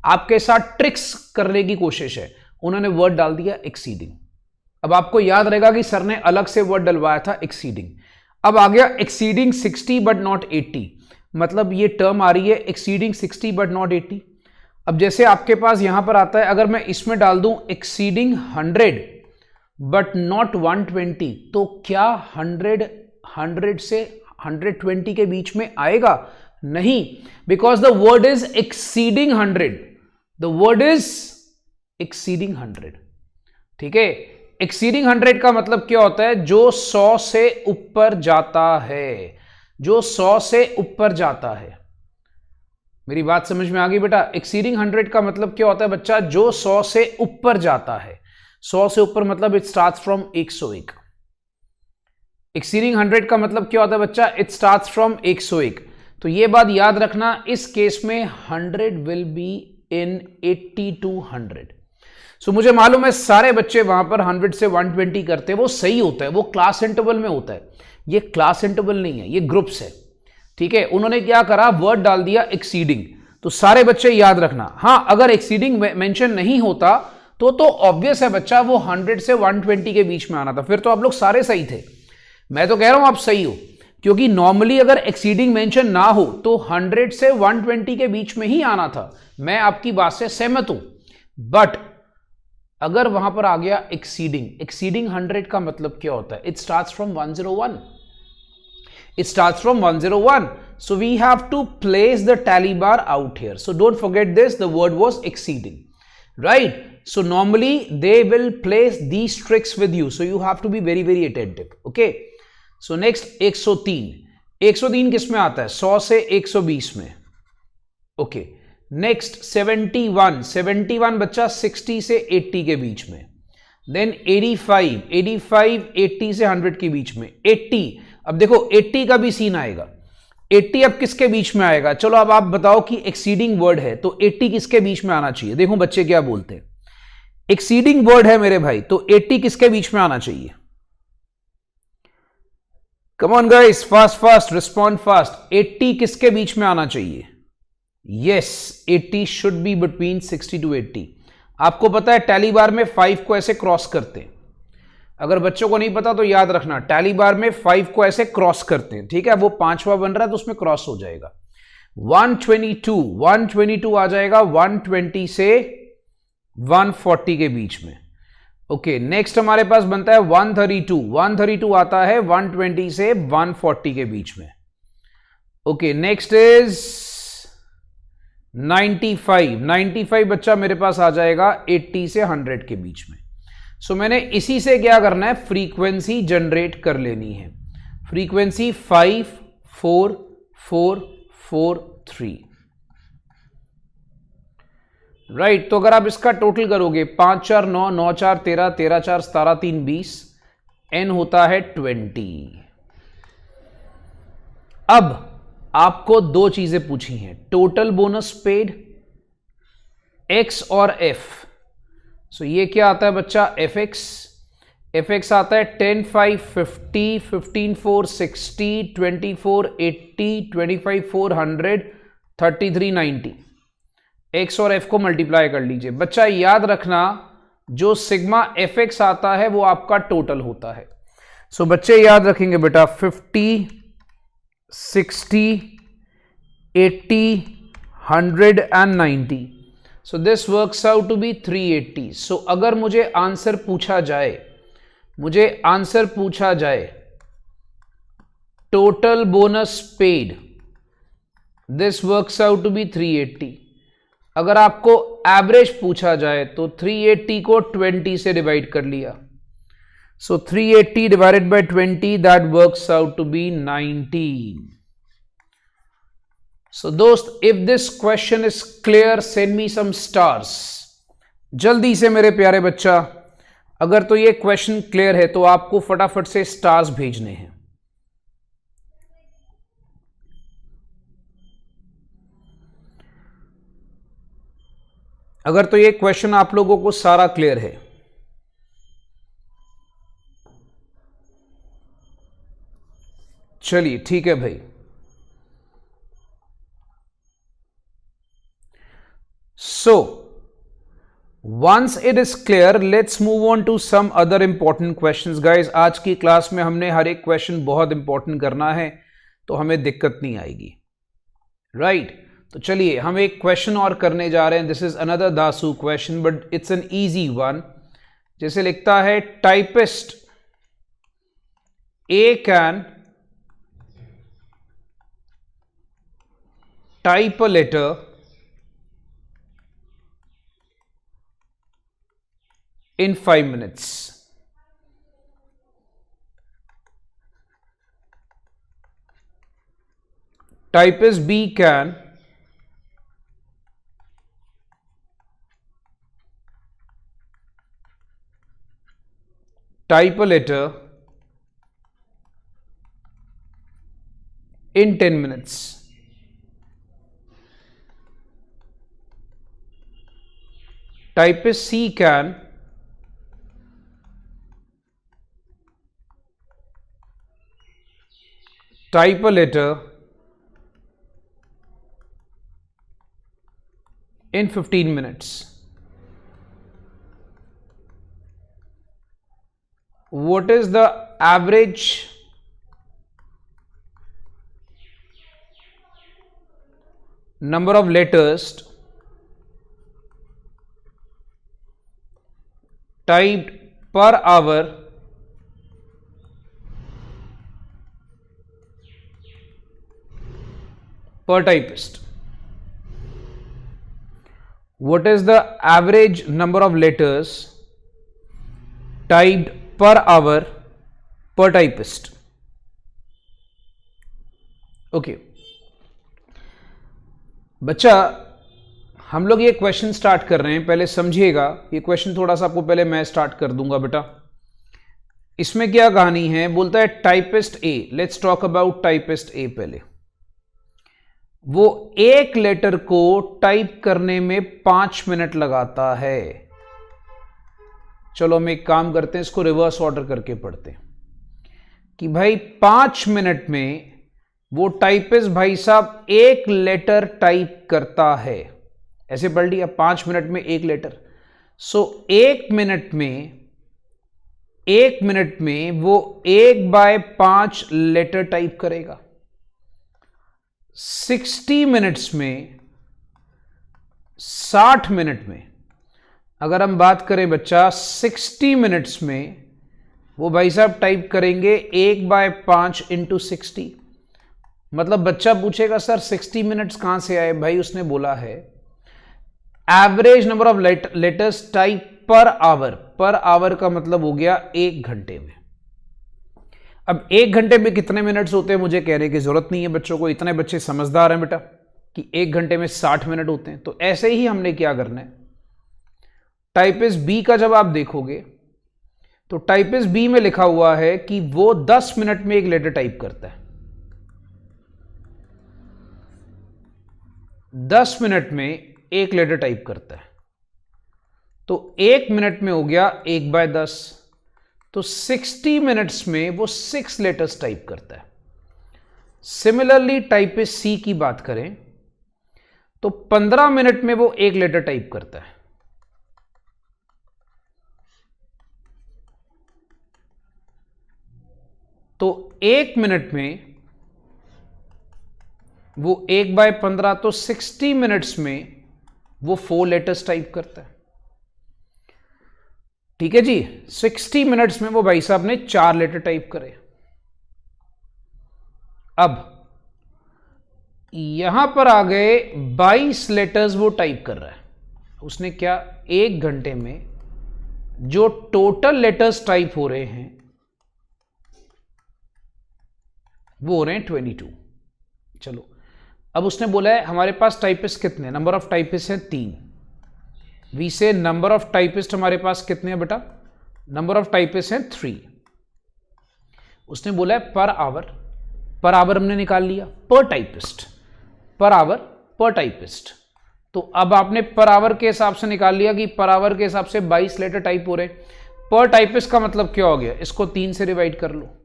आपके साथ ट्रिक्स करने की कोशिश है। उन्होंने वर्ड डाल दिया एक्सीडिंग। अब आपको याद रहेगा कि सर ने अलग से वर्ड डलवाया था एक्सीडिंग। अब आ गया एक्सीडिंग 60 बट नॉट 80, मतलब ये टर्म आ रही है एक्सीडिंग 60 बट नॉट 80। अब जैसे आपके पास यहां पर आता है, अगर मैं इसमें डाल दूं एक्सीडिंग 100 बट नॉट 120, तो क्या 100 से 120 के बीच में आएगा? नहीं, because the word is exceeding 100, the word is exceeding 100, ठीक है। एक्सीडिंग 100 का मतलब क्या होता है, जो 100 से ऊपर जाता है, जो 100 से ऊपर जाता है। मेरी बात समझ में आ गई बेटा? एक्सीडिंग 100 का मतलब क्या होता है बच्चा, जो 100 से ऊपर जाता है। 100 से ऊपर मतलब इट स्टार्ट्स फ्रॉम 101। एक्सीडिंग 100 का मतलब क्या होता है बच्चा, इट स्टार्ट्स फ्रॉम 101। तो ये बात याद रखना, इस केस में 100 विल बी इन 80 to 100। सो मुझे मालूम है सारे बच्चे वहां पर 100 से 120 करते हैं, वो सही होता है, वो क्लास इंटरवल में होता है। ये क्लास इंटरवल नहीं है, ये ग्रुप्स है, ठीक है। उन्होंने क्या करा, वर्ड डाल दिया एक्सीडिंग, तो सारे बच्चे याद रखना। हां, अगर एक्सीडिंग मेंशन नहीं होता तो ऑब्वियस है बच्चा, वो 100 से 120 के बीच में आना था, फिर तो आप लोग सारे सही थे। मैं तो कह रहा हूं आप सही हो, क्योंकि नॉर्मली अगर एक्सीडिंग मेंशन ना हो तो 100 से 120 के बीच में ही आना था। मैं आपकी बात से सहमत हूं, बट अगर वहां पर आ गया एक्सीडिंग 100 का मतलब क्या होता है, it starts from 101, it starts from 101, so we have to place the tally bar out here, so don't forget this, the word was exceeding, right? So normally they will place these tricks with you, so you have to be very very attentive, okay? So next 103 किस में आता है, 100 से 120 में, okay? Next 71 बच्चा 60 से 80 के बीच में। Then 85 80 से 100 के बीच में। 80, अब देखो 80 का भी सीन आएगा। 80 अब किसके बीच में आएगा, चलो अब आप बताओ कि एक्सीडिंग वर्ड है तो 80 किसके बीच में आना चाहिए। देखो बच्चे क्या बोलते हैं, एक्सीडिंग वर्ड है मेरे भाई, तो 80 किसके बीच में आना चाहिए। Come on guys, fast respond fast. 80 किसके बीच में आना चाहिए। Yes, 80 should be between 60 to 80। आपको पता है टैली बार में 5 को ऐसे क्रॉस करते हैं, अगर बच्चों को नहीं पता तो याद रखना, टैली बार में 5 को ऐसे क्रॉस करते हैं, ठीक है। वो 5वां बन रहा है तो उसमें क्रॉस हो जाएगा। 122 आ जाएगा 120 से 140 के बीच में। ओके, नेक्स्ट हमारे पास बनता है 132 आता है 120 से 140 के बीच में। ओके, नेक्स्ट इज 95 बच्चा मेरे पास आ जाएगा 80 से 100 के बीच में। सो मैंने इसी से क्या करना है, फ्रीक्वेंसी जनरेट कर लेनी है। फ्रीक्वेंसी 5 4 4 4 3। राइट, तो अगर आप इसका टोटल करोगे 5 4 9, 9 4 13, 13 4 17, 3 20, n होता है 20। अब आपको दो चीजें पूछी हैं, टोटल बोनस पेड x और f। सो ये क्या आता है बच्चा, fx आता है 10 5 50, 15 4 60, 24 80, 25 4 100, 33 90। x और f को मल्टीप्लाई कर लीजिए। बच्चा याद रखना, जो सिग्मा fx आता है वो आपका टोटल होता है। सो बच्चे याद रखेंगे बेटा, 50 60 80 100 and 90। So this works out to be 380। So अगर मुझे आंसर पूछा जाए total bonus paid, this works out to be 380। अगर आपको एवरेज पूछा जाए तो 380 को 20 से डिवाइड कर लिया। So 380 divided by 20, that works out to be 19। So दोस्त, if this question is clear, send me some stars। जल्दी से मेरे प्यारे बच्चा, अगर तो ये क्वेश्चन क्लियर है तो आपको फटाफट से स्टार्स भेजने हैं। अगर तो ये क्वेश्चन आप लोगों को सारा क्लियर है। चलिए ठीक है भाई। So, once it is clear, let's move on to some other important questions, guys। आज की क्लास में हमने हर एक क्वेश्चन बहुत इंपॉर्टेंट करना है, तो हमें दिक्कत नहीं आएगी। राइट, तो चलिए हम एक क्वेश्चन और करने जा रहे हैं। दिस इज अनदर दासू question, but it's an easy one. जैसे लिखता है, typist A can type a letter in 5 minutes। Typist B can type a letter in 10 minutes। Typist C can type a letter in 15 minutes। What is the average number of letters typed per hour per typist? What is the average number of letters typed per hour per typist? Okay बच्चा, हम लोग ये question start कर रहे हैं, पहले समझिएगा। ये क्वेश्चन थोड़ा सा आपको पहले मैं स्टार्ट कर दूंगा बेटा। इसमें क्या कहानी है, बोलता है typist A, let's talk about typist A. पहले वो एक लेटर को टाइप करने में 5 मिनट लगाता है। चलो हम एक काम करते हैं, इसको रिवर्स ऑर्डर करके पढ़ते हैं कि भाई 5 मिनट में वो टाइपिस्ट भाई साहब एक लेटर टाइप करता है। ऐसे पढ़ लिया, 5 मिनट में एक लेटर। सो एक मिनट में वो 1/5 लेटर टाइप करेगा। 60 मिनट्स में, 60 मिनट में, अगर हम बात करें बच्चा 60 मिनट्स में वो भाई साहब टाइप करेंगे 1/5 इंटू 60। मतलब बच्चा पूछेगा सर 60 मिनट्स कहां से आए? भाई उसने बोला है average number of letters type पर आवर। पर आवर का मतलब हो गया 1 घंटे में। अब 1 घंटे में कितने मिनट्स होते हैं मुझे कहने की जरूरत नहीं है बच्चों को, इतने बच्चे समझदार हैं बेटा। कि 1 घंटे में 60 मिनट होते हैं, तो ऐसे ही हमने क्या करना है, टाइपिस्ट बी का जब आप देखोगे तो टाइपिस्ट बी में लिखा हुआ है कि वो 10 मिनट में एक लेटर टाइप करता है, 10 मिनट में एक लेटर टाइप करता है, तो 1 मिनट में हो गया 1/10, तो 60 मिनट्स में वो 6 लेटर्स टाइप करता है। सिमिलरली टाइपिस्ट सी की बात करें तो 15 मिनट में वो एक लेटर टाइप करता है, तो 1 मिनट में वो 1/15, तो 60 मिनट्स में वो 4 लेटर्स टाइप करता है। ठीक है जी, 60 मिनट्स में वो भाई साहब ने 4 लेटर टाइप करे। अब यहां पर आ गए 22 लेटर्स वो टाइप कर रहा है। उसने क्या, 1 घंटे में जो टोटल लेटर्स टाइप हो रहे हैं वो हो रहे हैं 22। चलो, अब उसने बोला है हमारे पास टाइपिस्ट कितने, नंबर ऑफ टाइपिस्ट हैं 3। वी से नंबर ऑफ टाइपिस्ट हमारे पास कितने हैं बेटा, नंबर ऑफ टाइपिस्ट हैं 3। उसने बोला है पर आवर हमने निकाल लिया, पर टाइपिस्ट, पर आवर पर टाइपिस्ट। तो अब आपने पर आवर के हिसाब से निकाल लिया कि पर आवर के हिसाब से 22 लेटर टाइप हो रहे। पर टाइपिस्ट का मतलब क्या हो गया, इसको 3 से डिवाइड कर लो।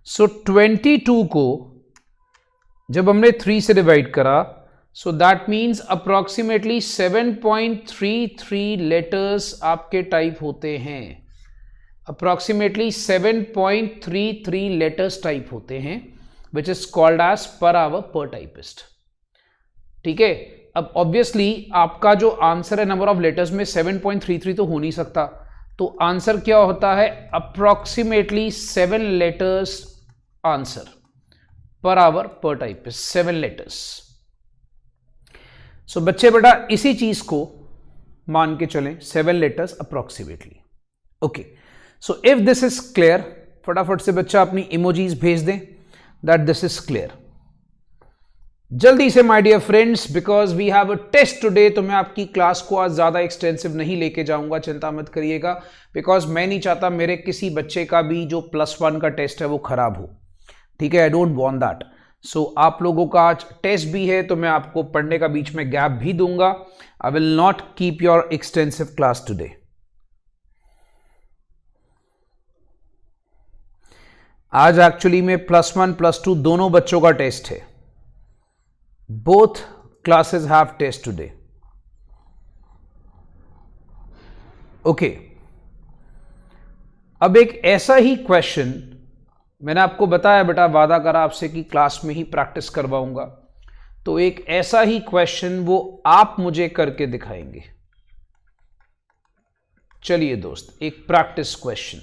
सो 22 को जब हमने 3 से डिवाइड करा, so that means approximately 7.33 letters आपके टाइप होते हैं। अप्रोक्सीमेटली 7.33 लेटर्स टाइप होते हैं, which is called as per hour per typist. ठीक है, अब ऑब्वियसली आपका जो आंसर है नंबर ऑफ लेटर्स में 7.33 तो हो नहीं सकता, तो आंसर क्या होता है, अप्रोक्सीमेटली 7 लेटर्स आंसर पर आवर पर टाइपिस्ट, 7 लेटर्स। सो बच्चे बेटा इसी चीज को मान के चलें, 7 letters approximately. Okay, so if this is clear, फटाफट से बच्चा अपनी इमोजीज भेज दें दैट दिस इज क्लियर। जल्दी से my dear friends, because we have a test today, तो मैं आपकी क्लास को आज ज्यादा एक्सटेंसिव नहीं लेके जाऊंगा, चिंता मत करिएगा, बिकॉज मैं नहीं चाहता मेरे किसी बच्चे का भी जो +1 का टेस्ट है वो खराब हो। ठीक है, आई डोंट वांट दैट। सो आप लोगों का आज टेस्ट भी है, तो मैं आपको पढ़ने का बीच में गैप भी दूंगा। I will not keep your extensive class today. आज एक्चुअली में +1 +2 दोनों बच्चों का टेस्ट है। Both classes have test today. Okay, अब एक ऐसा ही क्वेश्चन, मैंने आपको बताया बेटा, वादा करा आपसे कि क्लास में ही प्रैक्टिस करवाऊंगा, तो एक ऐसा ही क्वेश्चन वो आप मुझे करके दिखाएंगे। चलिए दोस्त, एक प्रैक्टिस क्वेश्चन।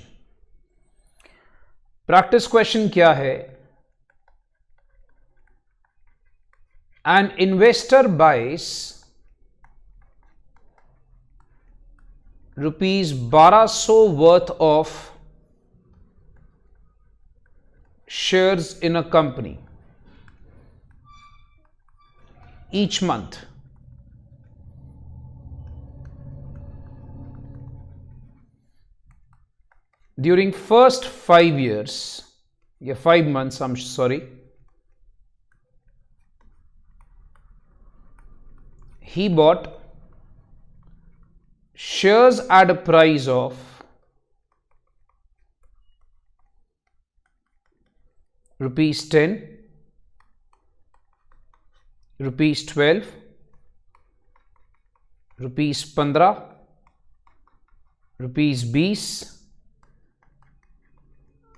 प्रैक्टिस क्वेश्चन क्या है, an investor buys ₹1200 worth of shares in a company each month. During first 5 years, 5 months, I'm sorry, he bought shares at a price of ₹10, ₹12, ₹15, ₹20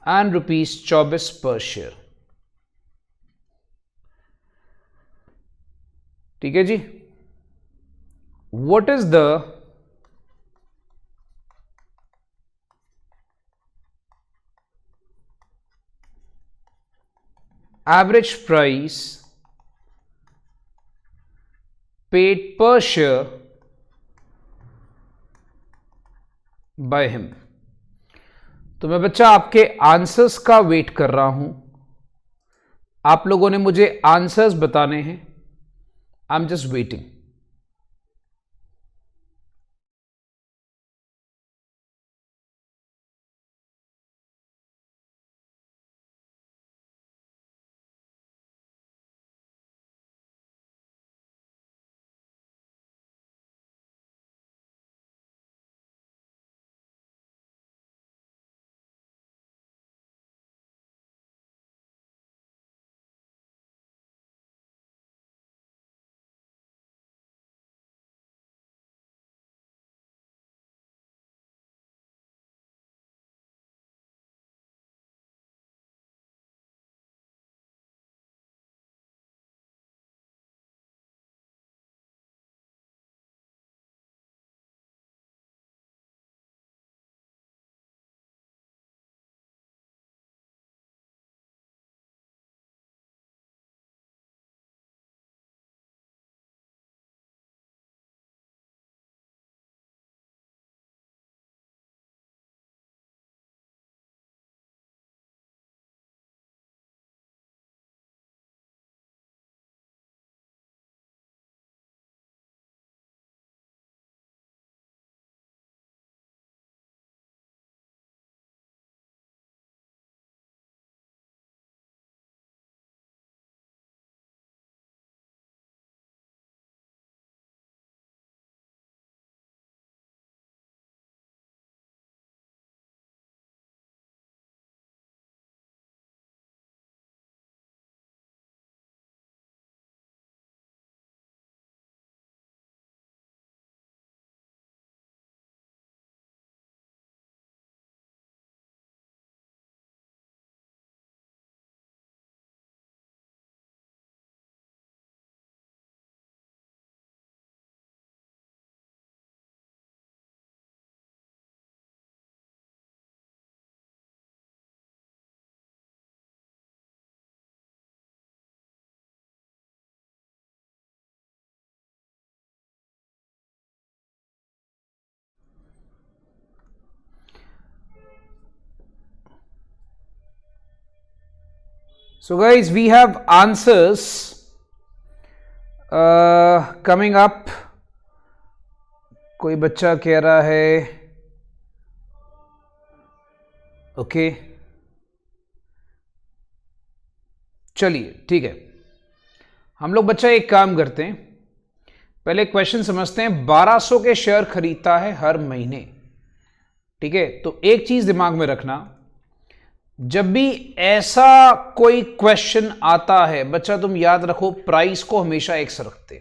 and ₹24 per share। ठीक है जी, what is the average price paid per share by him? तो मैं बच्चा आपके answers का wait कर रहा हूं। आप लोगों ने मुझे आंसर्स बताने हैं, I am just waiting. So guys, we have answers coming up. कोई बच्चा कह रहा है ओके, चलिए ठीक है. हम लोग बच्चा एक काम करते हैं, पहले क्वेश्चन समझते हैं. 1200 के शेयर खरीदता है हर महीने, ठीक है. तो एक चीज दिमाग में रखना, जब भी ऐसा कोई क्वेश्चन आता है बच्चा, तुम याद रखो प्राइस को हमेशा एक्स रखते.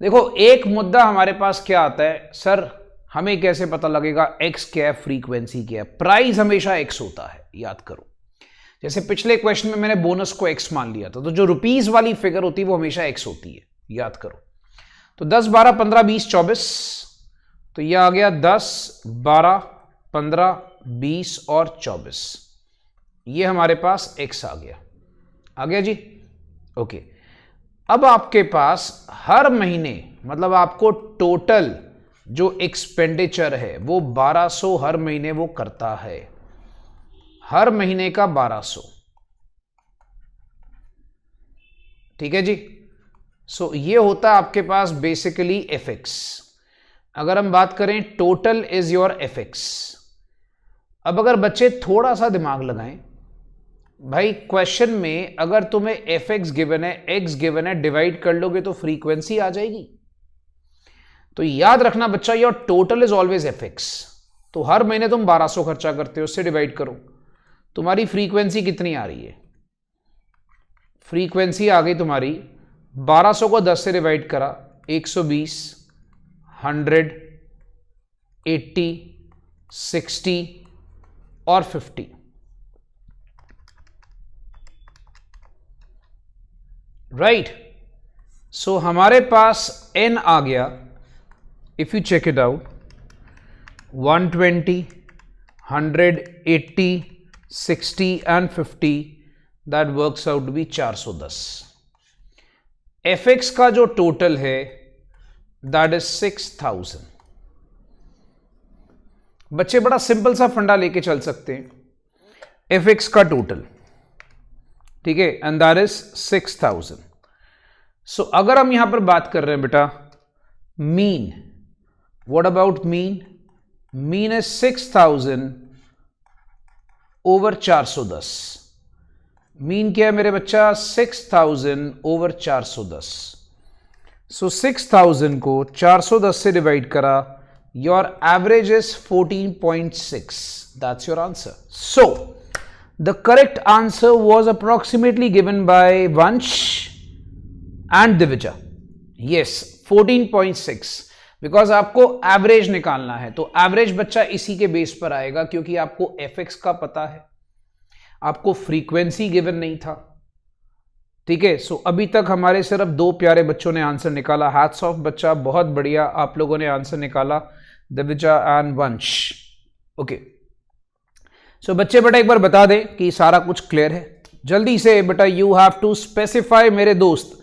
देखो एक मुद्दा हमारे पास क्या आता है, सर हमें कैसे पता लगेगा एक्स क्या है, फ्रीक्वेंसी क्या है. प्राइस हमेशा एक्स होता है, याद करो. जैसे पिछले क्वेश्चन में मैंने बोनस को एक्स मान लिया था, तो जो रुपीस वाली फिगर होती है वो हमेशा एक्स होती है, याद करो. तो 10, 12, 15, 20, 24, तो यह आ गया 10, 12, 15, 20 और 24. ये हमारे पास x आ गया जी. ओके, अब आपके पास हर महीने, मतलब आपको टोटल जो एक्सपेंडिचर है वो 1200 हर महीने वो करता है, हर महीने का 1200, ठीक है जी. सो ये होता है आपके पास बेसिकली fx. अगर हम बात करें टोटल इज योर fx. अब अगर बच्चे थोड़ा सा दिमाग लगाएं, भाई क्वेश्चन में अगर तुम्हें fx गिवन है, x गिवन है, डिवाइड कर लोगे तो फ्रीक्वेंसी आ जाएगी. तो याद रखना बच्चा, your total is always fx. तो हर महीने तुम 1200 खर्चा करते हो, उससे डिवाइड करो, तुम्हारी फ्रीक्वेंसी कितनी आ रही है. फ्रीक्वेंसी आ गई तुम्हारी 1200 को 10 से डिवाइड करा, 120, 100, 80, 60 और 50. राइट. सो हमारे पास n आ गया, if you check it out, 120, 180, 60 and 50, that works out to be 410. fx का जो टोटल है दैट इज 6000. बच्चे बड़ा सिंपल सा फंडा लेके चल सकते हैं, fx का टोटल, ठीक है, एंड दैट इज 6000. सो अगर हम यहां पर बात कर रहे हैं बेटा mean, what about mean? Mean है 6000 ओवर 410। मीन क्या है मेरे बच्चा? 6000 ओवर 410। सो 6000 को 410 से डिवाइड करा, your average is 14.6। That's your answer. So the correct answer was approximately given by वंश एंड दिविजा। यस 14.6, बिकॉज आपको एवरेज निकालना है। तो एवरेज बच्चा इसी के बेस पर आएगा, क्योंकि आपको एफएक्स का पता है, आपको फ्रीक्वेंसी गिवन नहीं था। ठीक है, सो अभी तक हमारे सिर्फ 2 प्यारे बच्चों ने आंसर निकाला। हैट्स ऑफ बच्चा, बहुत बढ़िया आप लोगों ने आंसर निकाला, दिविजा एंड वंश। ओके, सो बच्चे बेटा एक बार बता दें कि सारा कुछ क्लियर है। जल्दी से बेटा यू हैव टू स्पेसिफाई मेरे दोस्त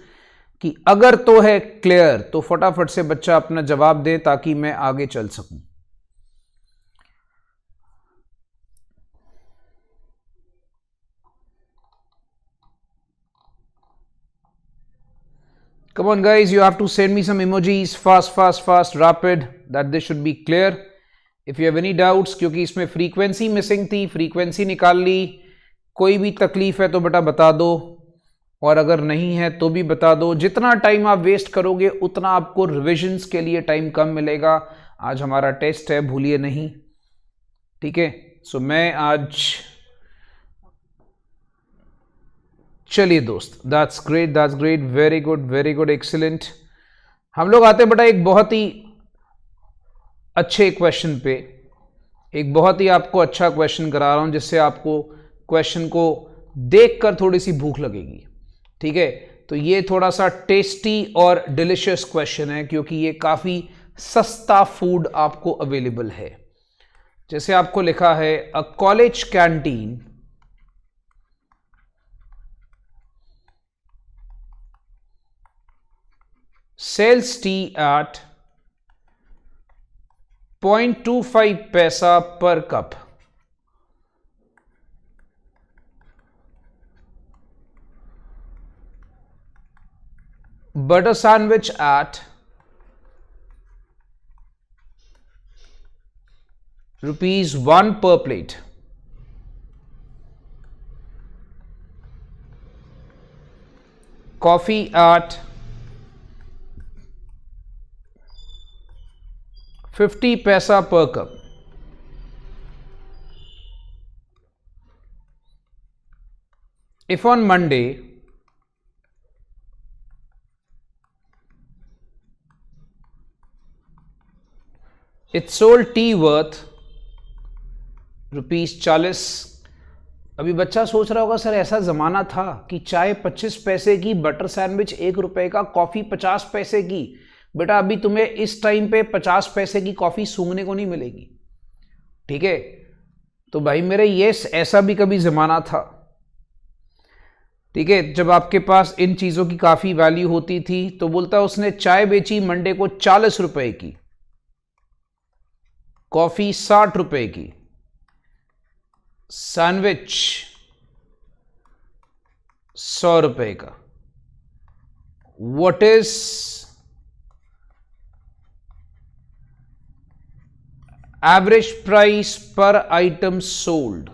कि अगर तो है क्लियर तो फटाफट से बच्चा अपना जवाब दे ताकि मैं आगे चल सकूं। Come on guys, you have to send me some emojis fast, rapid, that this should be clear. If you have any doubts, क्योंकि इसमें फ्रीक्वेंसी मिसिंग थी, फ्रीक्वेंसी निकाल ली। कोई भी तकलीफ है तो बेटा बता दो, और अगर नहीं है तो भी बता दो। जितना टाइम आप वेस्ट करोगे उतना आपको रिविजन्स के लिए टाइम कम मिलेगा। आज हमारा टेस्ट है, भूलिए नहीं। ठीक है, सो मैं आज, चलिए दोस्त, that's great, very good, excellent. हम लोग आते हैं बेटा एक बहुत ही अच्छे क्वेश्चन पे। एक बहुत ही आपको अच्छा क्वेश्चन करा रहा हूं, जिससे आपको क्वेश्चन को देखकर थोड़ी सी भूख लगेगी। ठीक है, तो ये थोड़ा सा टेस्टी और डिलिशियस क्वेश्चन है, क्योंकि ये काफी सस्ता फूड आपको अवेलेबल है। जैसे आपको लिखा है, a college canteen sells tea at 0.25 पैसा per cup. Butter sandwich at ₹1 per plate. Coffee at 50 paisa per cup. If on Monday it sold tea worth ₹40। अभी बच्चा सोच रहा होगा सर ऐसा जमाना था कि चाय 25 पैसे की, बटर सैंडविच 1 रुपए का, कॉफी 50 पैसे की। बेटा अभी तुम्हें इस टाइम पे 50 पैसे की कॉफी सूंघने को नहीं मिलेगी। ठीक है, तो भाई मेरे ये ऐसा भी कभी जमाना था। ठीक है, जब आपके पास इन चीजों की काफी वैल्यू होती थी। तो बोलता उसने चाय बेची मंडे को 40 रुपए की, कॉफी 60 रुपए की, सैंडविच 100 रुपए का। What is average price per item sold?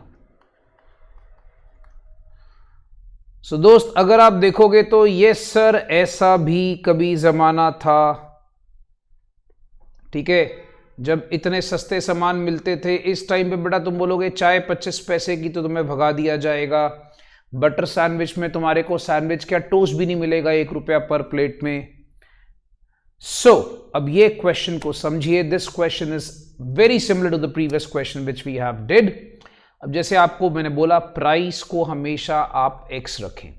सो दोस्त अगर आप देखोगे तो यस सर ऐसा भी कभी जमाना था। ठीक है, जब इतने सस्ते सामान मिलते थे। इस टाइम पे बेटा तुम बोलोगे चाय 25 पैसे की तो तुम्हें भगा दिया जाएगा। बटर सैंडविच में तुम्हारे को सैंडविच क्या टोस्ट भी नहीं मिलेगा 1 रुपया पर प्लेट में। सो अब ये क्वेश्चन को समझिए। This question is very similar to the previous question which we have did. अब जैसे आपको मैंने बोला प्राइस को हमेशा आप एक्स रखें।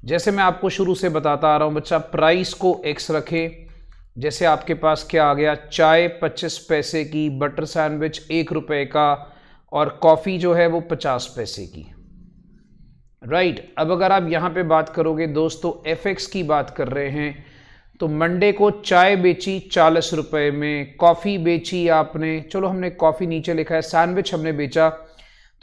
जैसे मैं आपको शुरू से बताता आ रहा हूं बच्चा, प्राइस को एक्स रखें। जैसे आपके पास क्या आ गया, चाय 25 पैसे की, बटर सैंडविच 1 रुपए का, और कॉफी जो है वो 50 पैसे की। राइट, अब अगर आप यहां पे बात करोगे दोस्तों एफएक्स की बात कर रहे हैं, तो मंडे को चाय बेची 40 रुपए में, कॉफी बेची आपने, चलो हमने कॉफी नीचे लिखा है, सैंडविच हमने बेचा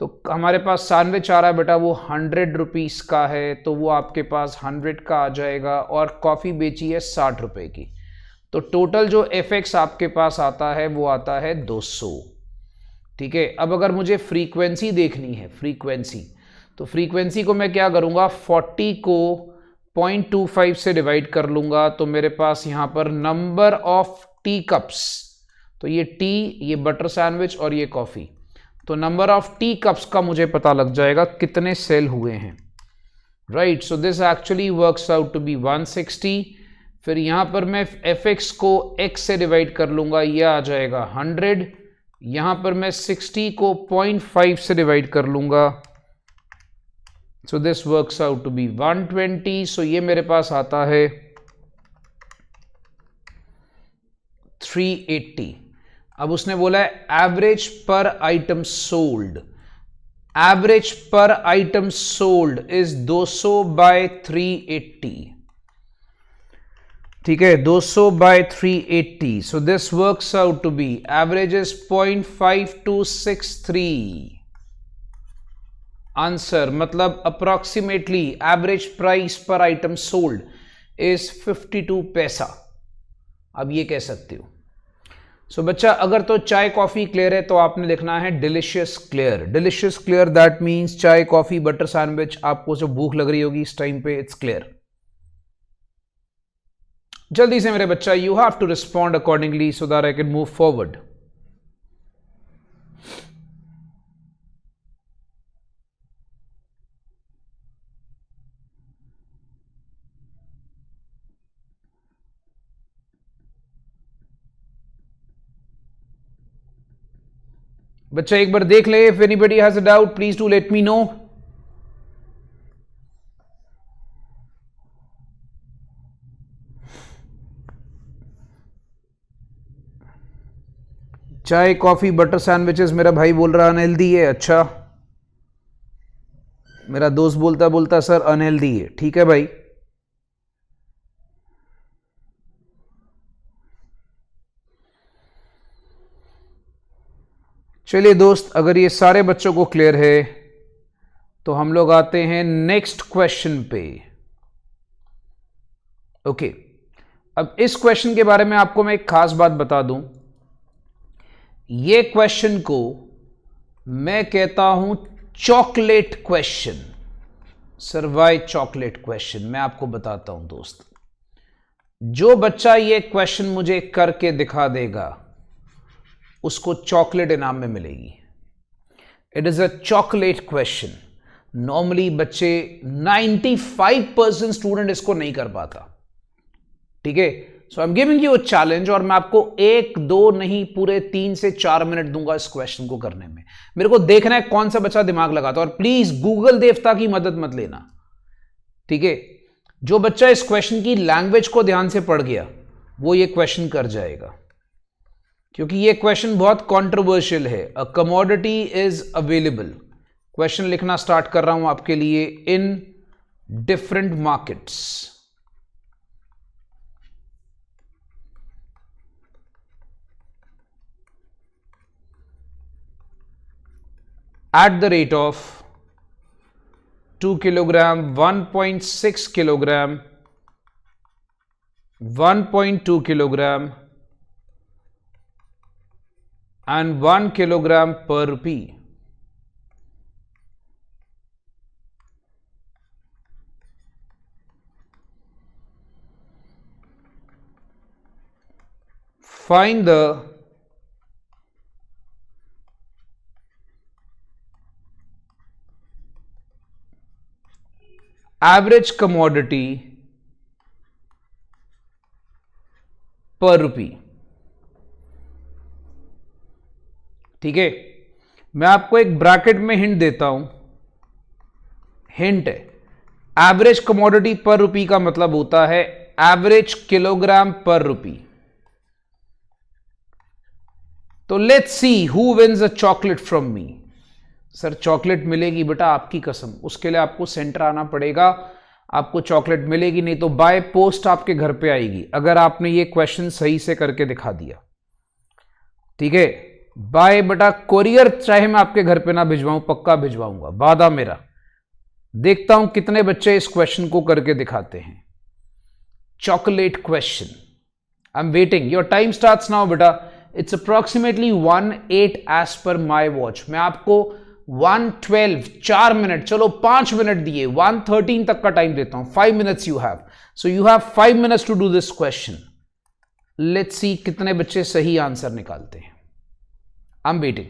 तो हमारे पास सैंडविच आ रहा है बेटा वो 100 रुपीज़ का है, तो वो आपके पास 100 का आ जाएगा, और कॉफ़ी बेची है 60 रुपये की, तो टोटल जो एफएक्स आपके पास आता है वो आता है 200। ठीक है, अब अगर मुझे फ्रीक्वेंसी देखनी है, फ्रीक्वेंसी, तो फ्रीक्वेंसी को मैं क्या करूँगा, 40 को 0.25 से डिवाइड कर लूँगा, तो मेरे पास यहाँ पर नंबर ऑफ टी कप्स, तो ये टी, ये बटर सैंडविच और ये कॉफ़ी, तो नंबर ऑफ टी कप्स का मुझे पता लग जाएगा कितने सेल हुए हैं, right. So this actually works out to be 160। फिर यहाँ पर मैं fx को x से डिवाइड कर लूँगा, यह आ जाएगा 100। यहाँ पर मैं 60 को 0.5 से डिवाइड कर लूँगा, so this works out to be 120। So ये मेरे पास आता है 380। अब उसने बोला है average per item sold, average per item sold is 200 by 380। ठीक है, 200 by 380, so this works out to be average is 0.5263। Answer मतलब approximately average price per item sold is 52 पैसा। अब ये कह सकते हो। सो बच्चा अगर तो चाय कॉफी क्लियर है तो आपने लिखना है delicious clear. Delicious clear that means चाय कॉफी बटर सैंडविच, आपको जो भूख लग रही होगी इस टाइम पे, इट्स क्लियर। जल्दी से मेरे बच्चा, you have to respond accordingly so that I can move forward. बच्चा एक बार देख ले, if anybody has a doubt please do let me know. चाय कॉफी बटर सैंडविचेस मेरा भाई बोल रहा अनहेल्दी है। अच्छा, मेरा दोस्त बोलता बोलता सर अनहेल्दी है। ठीक है भाई, चलिए दोस्त, अगर ये सारे बच्चों को क्लियर है तो हम लोग आते हैं नेक्स्ट क्वेश्चन पे। ओके, अब इस क्वेश्चन के बारे में आपको मैं एक खास बात बता दूं। ये क्वेश्चन को मैं कहता हूं chocolate question. Sir why chocolate question, मैं आपको बताता हूं दोस्त। जो बच्चा ये क्वेश्चन मुझे करके दिखा देगा उसको चॉकलेट इनाम में मिलेगी। It is a chocolate question. Normally बच्चे 95% स्टूडेंट इसको नहीं कर पाता। ठीक है, so I am giving you a challenge, और मैं आपको 1 2 नहीं पूरे 3 से 4 मिनट दूंगा इस क्वेश्चन को करने में। मेरे को देखना है कौन सा बच्चा दिमाग लगाता है, और प्लीज गूगल देवता की मदद मत लेना। ठीक है, जो बच्चा इस क्वेश्चन की लैंग्वेज को ध्यान से पढ़ गया वो ये क्वेश्चन कर जाएगा, क्योंकि ये क्वेश्चन बहुत कंट्रोवर्शियल है। A commodity is available. Question लिखना स्टार्ट कर रहा हूं आपके लिए। In different markets, at the rate of 2 kilogram, 1.6 kilogram, 1.2 kilogram and 1 kilogram per rupee. Find the average commodity per rupee. ठीक है, मैं आपको एक ब्रैकेट में हिंट देता हूं। हिंट है, एवरेज कमोडिटी पर रुपी का मतलब होता है एवरेज किलोग्राम पर रुपी। तो let's see who wins a chocolate from me. Sir chocolate मिलेगी बेटा, आपकी कसम। उसके लिए आपको सेंटर आना पड़ेगा, आपको चॉकलेट मिलेगी, नहीं तो बाय पोस्ट आपके घर पे आएगी, अगर आपने ये क्वेश्चन सही से करके दिखा दिया। ठीक है, बाय बेटा, कोरियर चाहे मैं आपके घर पे ना भिजवाऊं, पक्का भिजवाऊंगा, वादा मेरा। देखता हूं कितने बच्चे इस क्वेश्चन को करके दिखाते हैं। Chocolate question, I am waiting, your time starts now बेटा। It's approximately 1:08 as per my watch. मैं आपको 1:12, 4 मिनट, चलो 5 मिनट दिए, 1:13 तक का टाइम देता हूं। 5 minutes you have, so you have 5 minutes to do this question. Let's see कितने बच्चे सही आंसर निकालते हैं। I am waiting.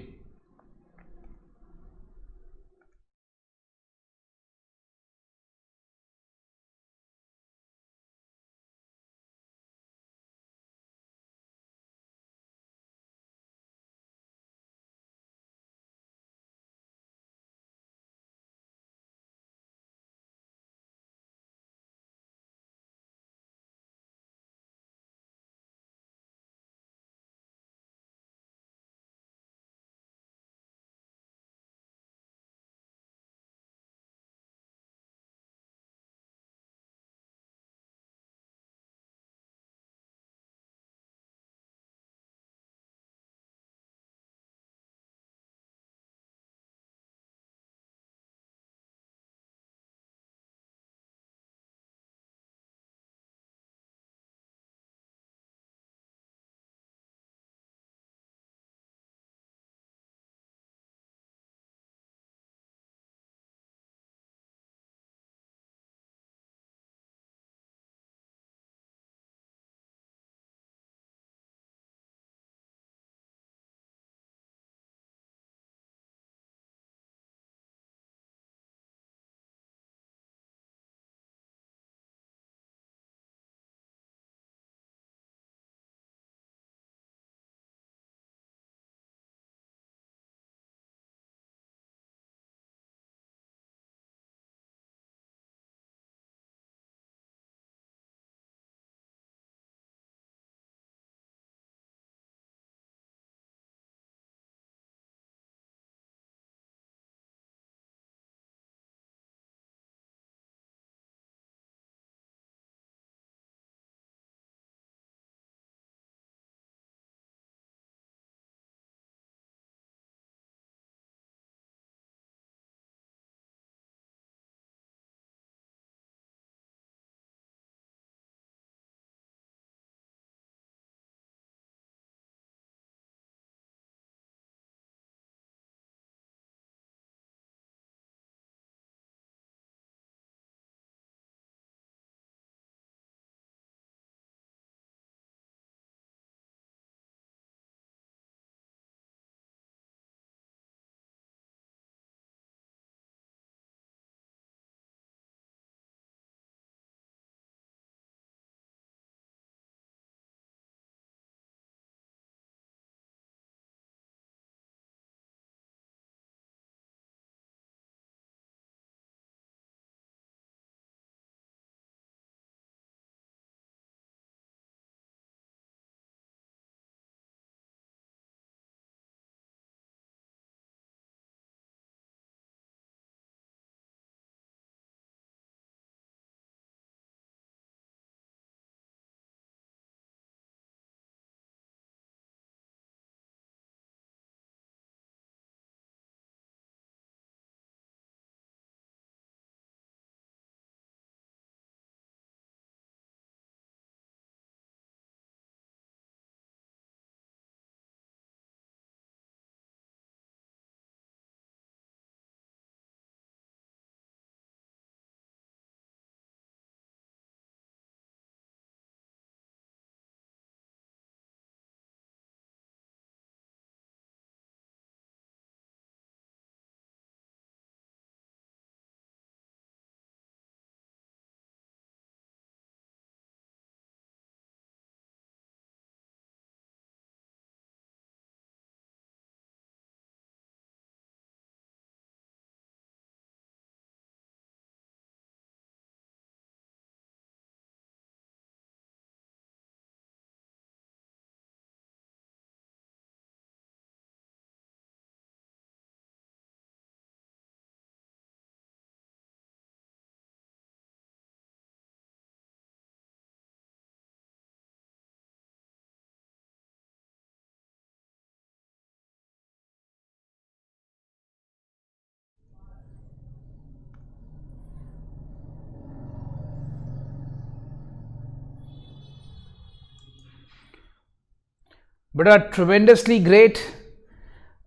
बेटा tremendously great.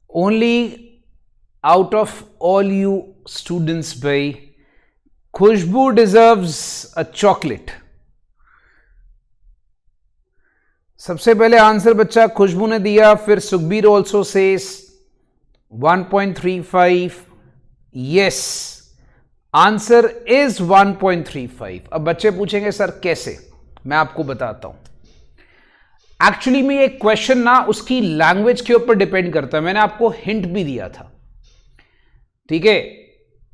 Only out of all you students भाई, खुशबू डिजर्व्स अ चॉकलेट. सबसे पहले आंसर बच्चा खुशबू ने दिया, फिर Sukhbir also says 1.35. Yes, answer is 1.35. अब बच्चे पूछेंगे सर कैसे, मैं आपको बताता हूं. एक्चुअली में ये क्वेश्चन ना उसकी लैंग्वेज के ऊपर डिपेंड करता है. मैंने आपको हिंट भी दिया था, ठीक है.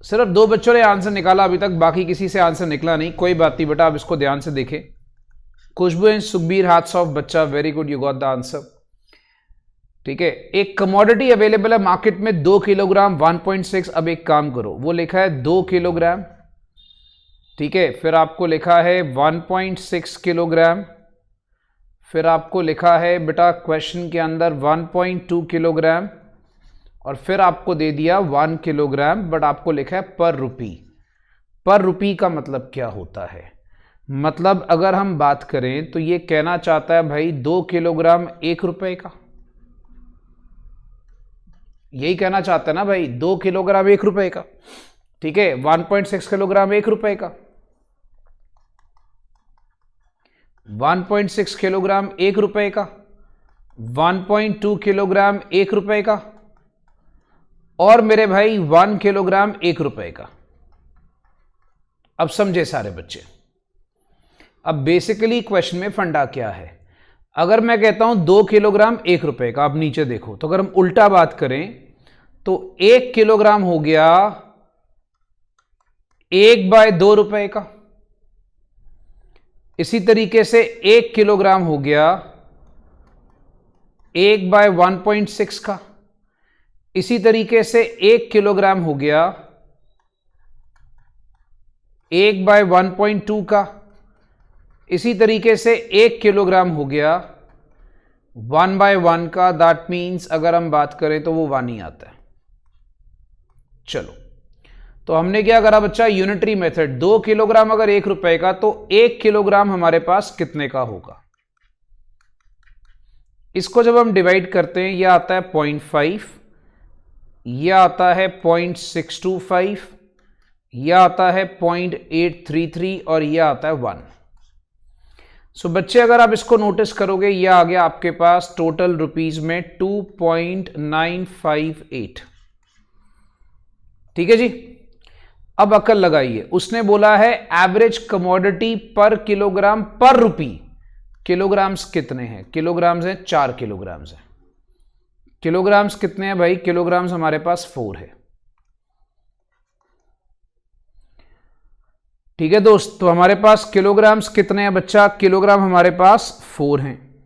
सिर्फ 2 बच्चों ने आंसर निकाला अभी तक, बाकी किसी से आंसर निकला नहीं. कोई बात नहीं बेटा, आप इसको ध्यान से देखें. खुशबू एंड सुखबीर, हाथ्स ऑफ बच्चा, very good, you got the answer. ठीक है. एक कमोडिटी अवेलेबल है मार्केट में 2 किलोग्राम 1.6. अब एक काम करो, वो लिखा है 2 किलोग्राम, ठीक है. फिर आपको लिखा है 1.6 किलोग्राम. फिर आपको लिखा है बेटा क्वेश्चन के अंदर 1.2 किलोग्राम, और फिर आपको दे दिया 1 किलोग्राम, बट आपको लिखा है पर रुपी. पर रुपी का मतलब क्या होता है? मतलब अगर हम बात करें तो ये कहना चाहता है भाई 2 किलोग्राम 1 रुपए का. यही कहना चाहता है ना भाई, 2 किलोग्राम 1 रुपए का, ठीक है. 1.6 किलोग्राम 1 रुपए का, 1.6 किलोग्राम 1 रुपए का, 1.2 किलोग्राम 1 रुपए का, और मेरे भाई 1 किलोग्राम 1 रुपए का. अब समझे सारे बच्चे. अब बेसिकली क्वेश्चन में फंडा क्या है? अगर मैं कहता हूं 2 किलोग्राम 1 रुपए का, आप नीचे देखो, तो अगर हम उल्टा बात करें तो 1 किलोग्राम हो गया 1/2 रुपए का. इसी तरीके से 1 किलोग्राम हो गया 1/1.6 का. इसी तरीके से 1 किलोग्राम हो गया 1/1.2 का. इसी तरीके से 1 किलोग्राम हो गया 1/1 का. दैट मीन्स अगर हम बात करें तो वो 1 ही आता है. चलो, तो हमने क्या करा बच्चा? Unitary method. 2 किलोग्राम अगर 1 रुपए का, तो 1 किलोग्राम हमारे पास कितने का होगा? इसको जब हम डिवाइड करते हैं, यह आता है 0.5, यह आता है 0.625, यह आता है 0.833, और यह आता है 1. सो बच्चे अगर आप इसको नोटिस करोगे, यह आ गया आपके पास टोटल रुपीज में 2.958. ठीक है जी. अब अकल लगाइए, उसने बोला है एवरेज कमोडिटी पर किलोग्राम पर रुपी. किलोग्राम्स कितने हैं? किलोग्राम्स हैं 4 किलोग्राम्स हैं. किलोग्राम्स कितने हैं भाई? किलोग्राम्स हमारे पास 4 है. ठीक है दोस्त, तो हमारे पास किलोग्राम्स कितने हैं बच्चा? किलोग्राम हमारे पास 4 हैं.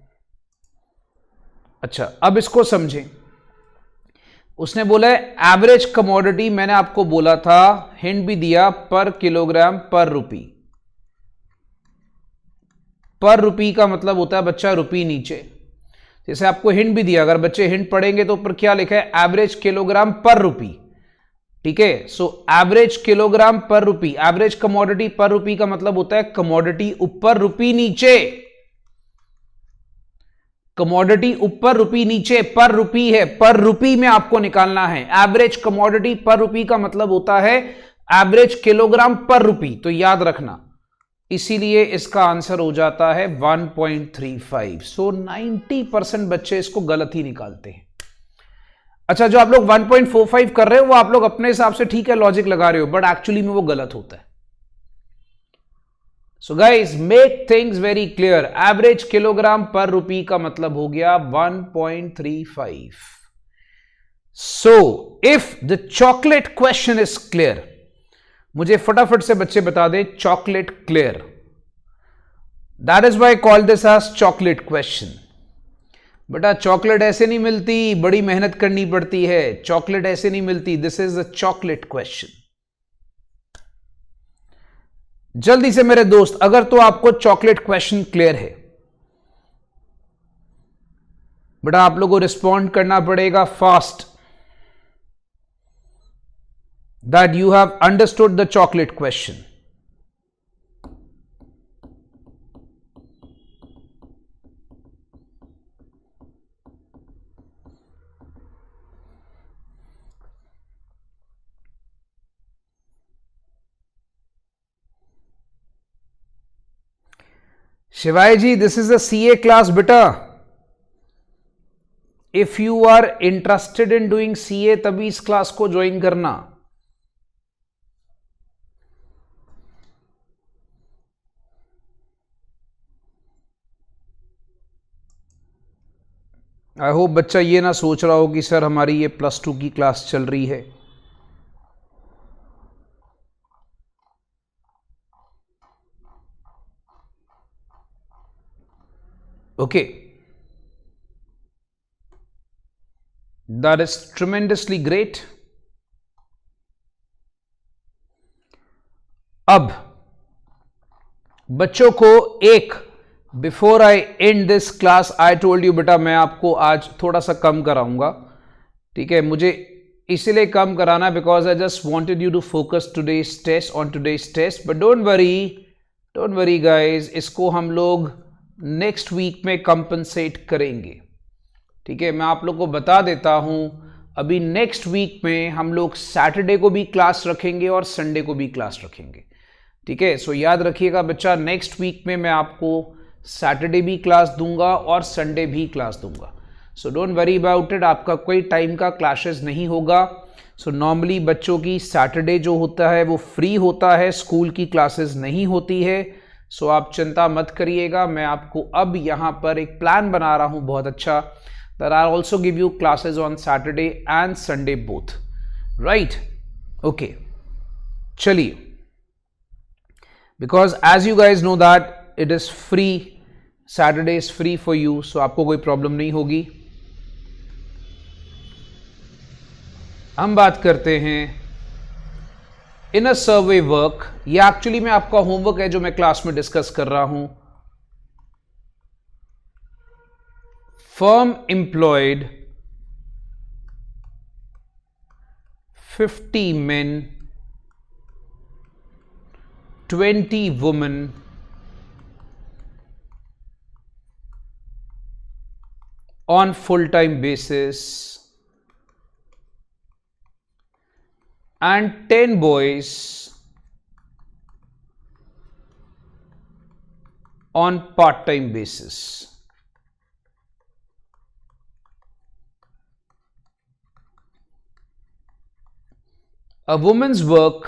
अच्छा, अब इसको समझें. उसने बोला है एवरेज कमोडिटी, मैंने आपको बोला था, हिंट भी दिया, पर किलोग्राम पर रुपी. पर रुपी का मतलब होता है बच्चा रुपी नीचे. जैसे आपको हिंट भी दिया, अगर बच्चे हिंट पढ़ेंगे तो ऊपर क्या लिखा है? एवरेज किलोग्राम पर रुपी. ठीक है. सो एवरेज किलोग्राम पर रुपी, एवरेज कमोडिटी पर रुपी का मतलब होता है कमोडिटी ऊपर रुपी नीचे. कमोडिटी ऊपर रुपी नीचे, पर रुपी है, पर रुपी में आपको निकालना है. एवरेज कमोडिटी पर रुपी का मतलब होता है एवरेज किलोग्राम पर रुपी. तो याद रखना, इसीलिए इसका आंसर हो जाता है 1.35. सो 90% बच्चे इसको गलत ही निकालते हैं. अच्छा, जो आप लोग 1.45 कर रहे हो वो आप लोग अपने हिसाब से ठीक है लॉजिक लगा रहे हो, बट एक्चुअली में वो गलत होता है. So guys, make things very clear. Average kilogram per rupee का मतलब हो गया 1.35. So if the chocolate question is clear, मुझे फटाफट से बच्चे बता दें chocolate clear. That is why call this as chocolate question. बेटा चॉकलेट ऐसे नहीं मिलती, बड़ी मेहनत करनी पड़ती है. चॉकलेट ऐसे नहीं मिलती. This is a chocolate question. जल्दी से मेरे दोस्त, अगर तो आपको चॉकलेट क्वेश्चन क्लियर है, बेटा आप लोगों को रिस्पॉन्ड करना पड़ेगा fast, that you have understood the chocolate question. Shivay ji, this is a CA class बेटा. If you are interested in doing CA तभी इस क्लास को ज्वाइन करना. आई होप बच्चा ये ना सोच रहा हो कि सर हमारी ये +2 की क्लास चल रही है. Okay, that is tremendously great. अब बच्चों को एक, before I and this class I told you बेटा मैं आपको आज थोड़ा सा कम कराऊंगा. ठीक है, मुझे इसलिए कम कराना because I just wanted you to focus today's test on today's test. But don't worry guys, इसको हम लोग नेक्स्ट वीक में कंपनसेट करेंगे. ठीक है, मैं आप लोग को बता देता हूं, अभी नेक्स्ट वीक में हम लोग सैटरडे को भी क्लास रखेंगे और संडे को भी क्लास रखेंगे. ठीक है, सो याद रखिएगा बच्चा, नेक्स्ट वीक में मैं आपको सैटरडे भी क्लास दूंगा और संडे भी क्लास दूंगा. So don't worry about it, आपका कोई टाइम का क्लासेस नहीं होगा. सो नॉर्मली बच्चों की सैटरडे जो होता है वो फ्री होता है, स्कूल की क्लासेस नहीं होती है. सो आप चिंता मत करिएगा, मैं आपको अब यहाँ पर एक प्लान बना रहा हूँ बहुत अच्छा, that I also give you classes on Saturday and Sunday both. Right, okay, चलिए. Because as you guys know that it is free, Saturday is free for you, so आपको कोई प्रॉब्लम नहीं होगी. हम बात करते हैं इन अ सर्वे वर्क. ये एक्चुअली में आपका होमवर्क है जो मैं क्लास में डिस्कस कर रहा हूं. Firm employed 50 men, 20 women on full-time basis and 10 boys on part-time basis. A woman's work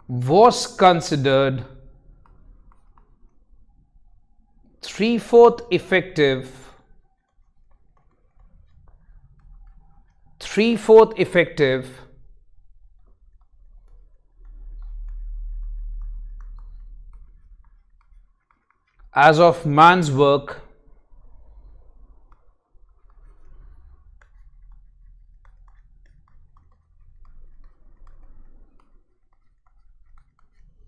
was considered 3/4 effective, 3/4 effective as of man's work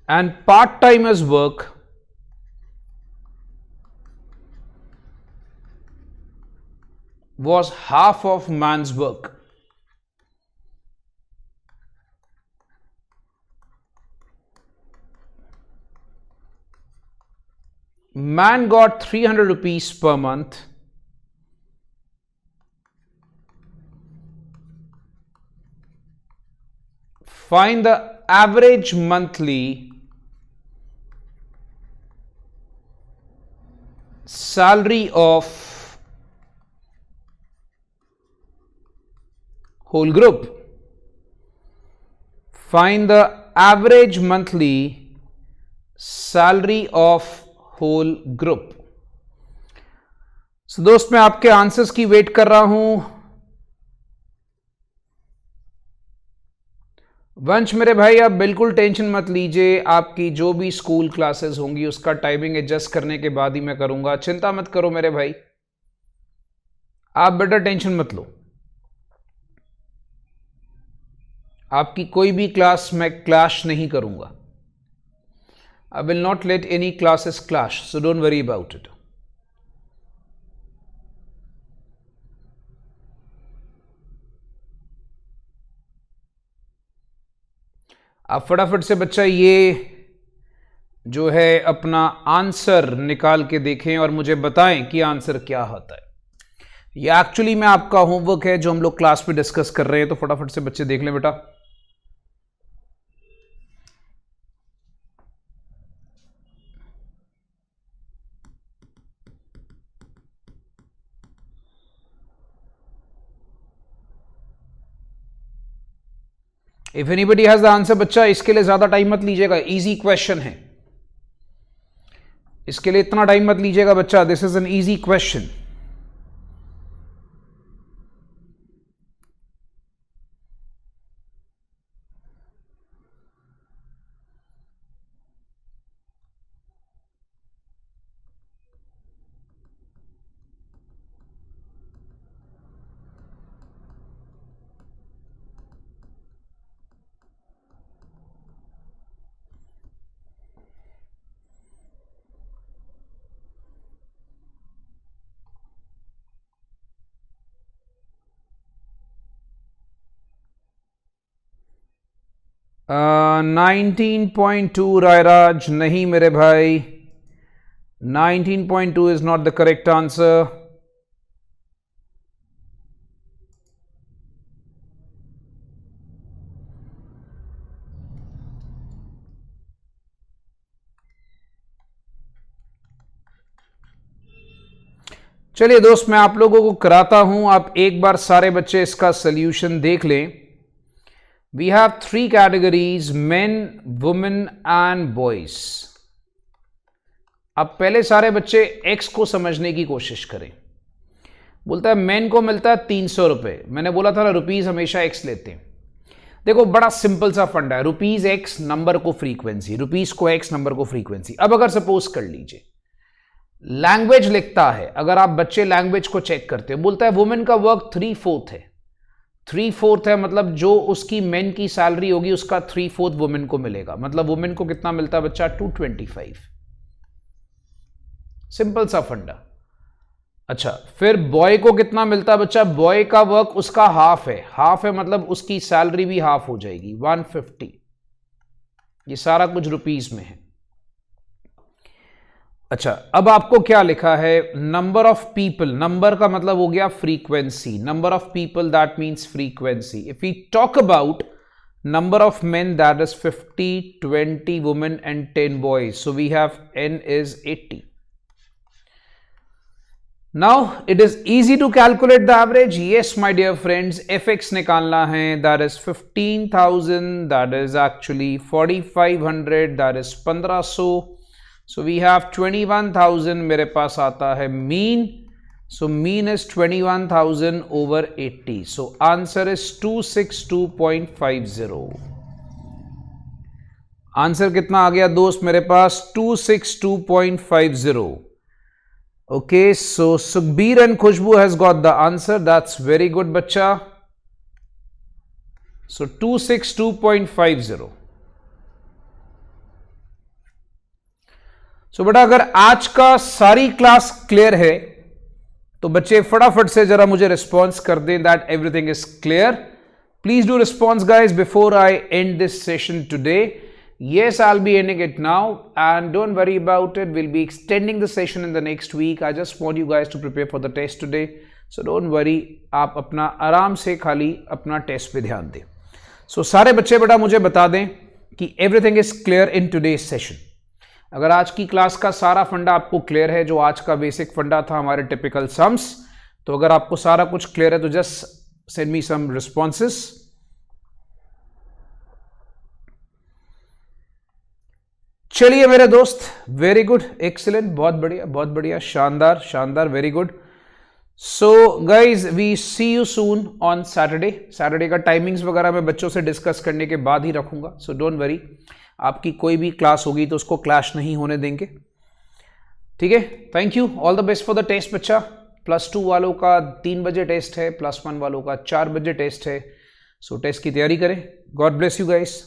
and part-timers work was half of man's work. Man got 300 rupees per month. Find the average monthly salary of whole group. Find the average monthly salary of whole group. So दोस्त, मैं आपके answers की wait कर रहा हूं. वंश मेरे भाई, आप बिल्कुल टेंशन मत लीजिए, आपकी जो भी स्कूल क्लासेस होंगी उसका टाइमिंग एडजस्ट करने के बाद ही मैं करूंगा. चिंता मत करो मेरे भाई, आप बेटा टेंशन मत लो. आपकी कोई भी क्लास मैं क्लैश नहीं करूंगा. I will not let any classes clash, so don't worry about it. आप फटाफट से बच्चा ये जो है अपना आंसर निकाल के देखें और मुझे बताएं कि आंसर क्या होता है. ये एक्चुअली में आपका होमवर्क है जो हम लोग क्लास में डिस्कस कर रहे हैं, तो फटाफट से बच्चे देख लें बेटा। If anybody has the answer, बच्चा इसके लिए ज्यादा टाइम मत लीजिएगा, इजी क्वेश्चन है, इसके लिए इतना टाइम मत लीजिएगा बच्चा, this is an easy question. Nineteen 19.2 रायराज, नहीं मेरे भाई, 19.2 is not the correct answer. चलिए दोस्त, मैं आप लोगों को कराता हूं, आप एक बार सारे बच्चे इसका सोल्यूशन देख लें। We have three categories, men, women and boys. अब पहले सारे बच्चे x को समझने की कोशिश करें। बोलता है मेन को मिलता है 300 रुपए, मैंने बोला था ना रुपीज हमेशा x लेते हैं। देखो बड़ा सिंपल सा फंडा है, रुपीज x नंबर को फ्रीक्वेंसी, रुपीज को x नंबर को फ्रीक्वेंसी। अब अगर सपोज कर लीजिए लैंग्वेज लिखता है, अगर आप बच्चे लैंग्वेज को चेक करते हो, बोलता है वुमेन का वर्क 3/4 है, 3/4 है, मतलब जो उसकी मेन की सैलरी होगी उसका 3/4 वुमेन को मिलेगा, मतलब वुमेन को कितना मिलता है बच्चा 225। सिंपल सा फंडा। अच्छा, फिर बॉय को कितना मिलता है बच्चा, बॉय का वर्क उसका हाफ है, हाफ है मतलब उसकी सैलरी भी हाफ हो जाएगी 150। ये सारा कुछ रुपीस में है। अच्छा, अब आपको क्या लिखा है, नंबर ऑफ पीपल, नंबर का मतलब हो गया frequency, number of people that means frequency. If we talk about number of men, that is 50, 20 women and 10 boys, so we have n is 80. Now it is easy to calculate the average. Yes my dear friends, fx निकालना है, that is 15,000, that is actually 4,500, that is 1500, so we have 21,000, मेरे पास आता है mean, so mean is 21,000 over 80, so answer is 262.50. Answer कितना आ गया दोस्त मेरे पास, 262.50. okay, so Sukhbir and Khushbu has got the answer, that's very good बच्चा, so 262.50. so बेटा अगर आज का सारी क्लास क्लियर है तो बच्चे फटाफट से जरा मुझे रिस्पॉन्स कर दें that everything is clear. Please do response guys before I and this session today. Yes, I'll be ending it now and don't worry about it. We'll be extending the session in the next week. I just want you guys to prepare for the test today. So don't worry, आप अपना आराम से खाली अपना test पे ध्यान दें। So सारे बच्चे बेटा मुझे बता दें कि everything is clear in today's session. अगर आज की क्लास का सारा फंडा आपको क्लियर है, जो आज का बेसिक फंडा था हमारे टिपिकल सम्स, तो अगर आपको सारा कुछ क्लियर है तो जस्ट सेंड मी सम रिस्पॉन्सेस। चलिए मेरे दोस्त, वेरी गुड, एक्सीलेंट, बहुत बढ़िया, शानदार शानदार, very good. So guys we see you soon on Saturday. Saturday का टाइमिंग्स वगैरह मैं बच्चों से डिस्कस करने के बाद ही रखूंगा, सो डोंट वरी, आपकी कोई भी क्लास होगी तो उसको क्लैश नहीं होने देंगे, ठीक है। Thank you, all the best for the test बच्चा। +2 वालों का 3 बजे टेस्ट है, +1 वालों का 4 बजे टेस्ट है, सो टेस्ट की तैयारी करें। God bless you guys.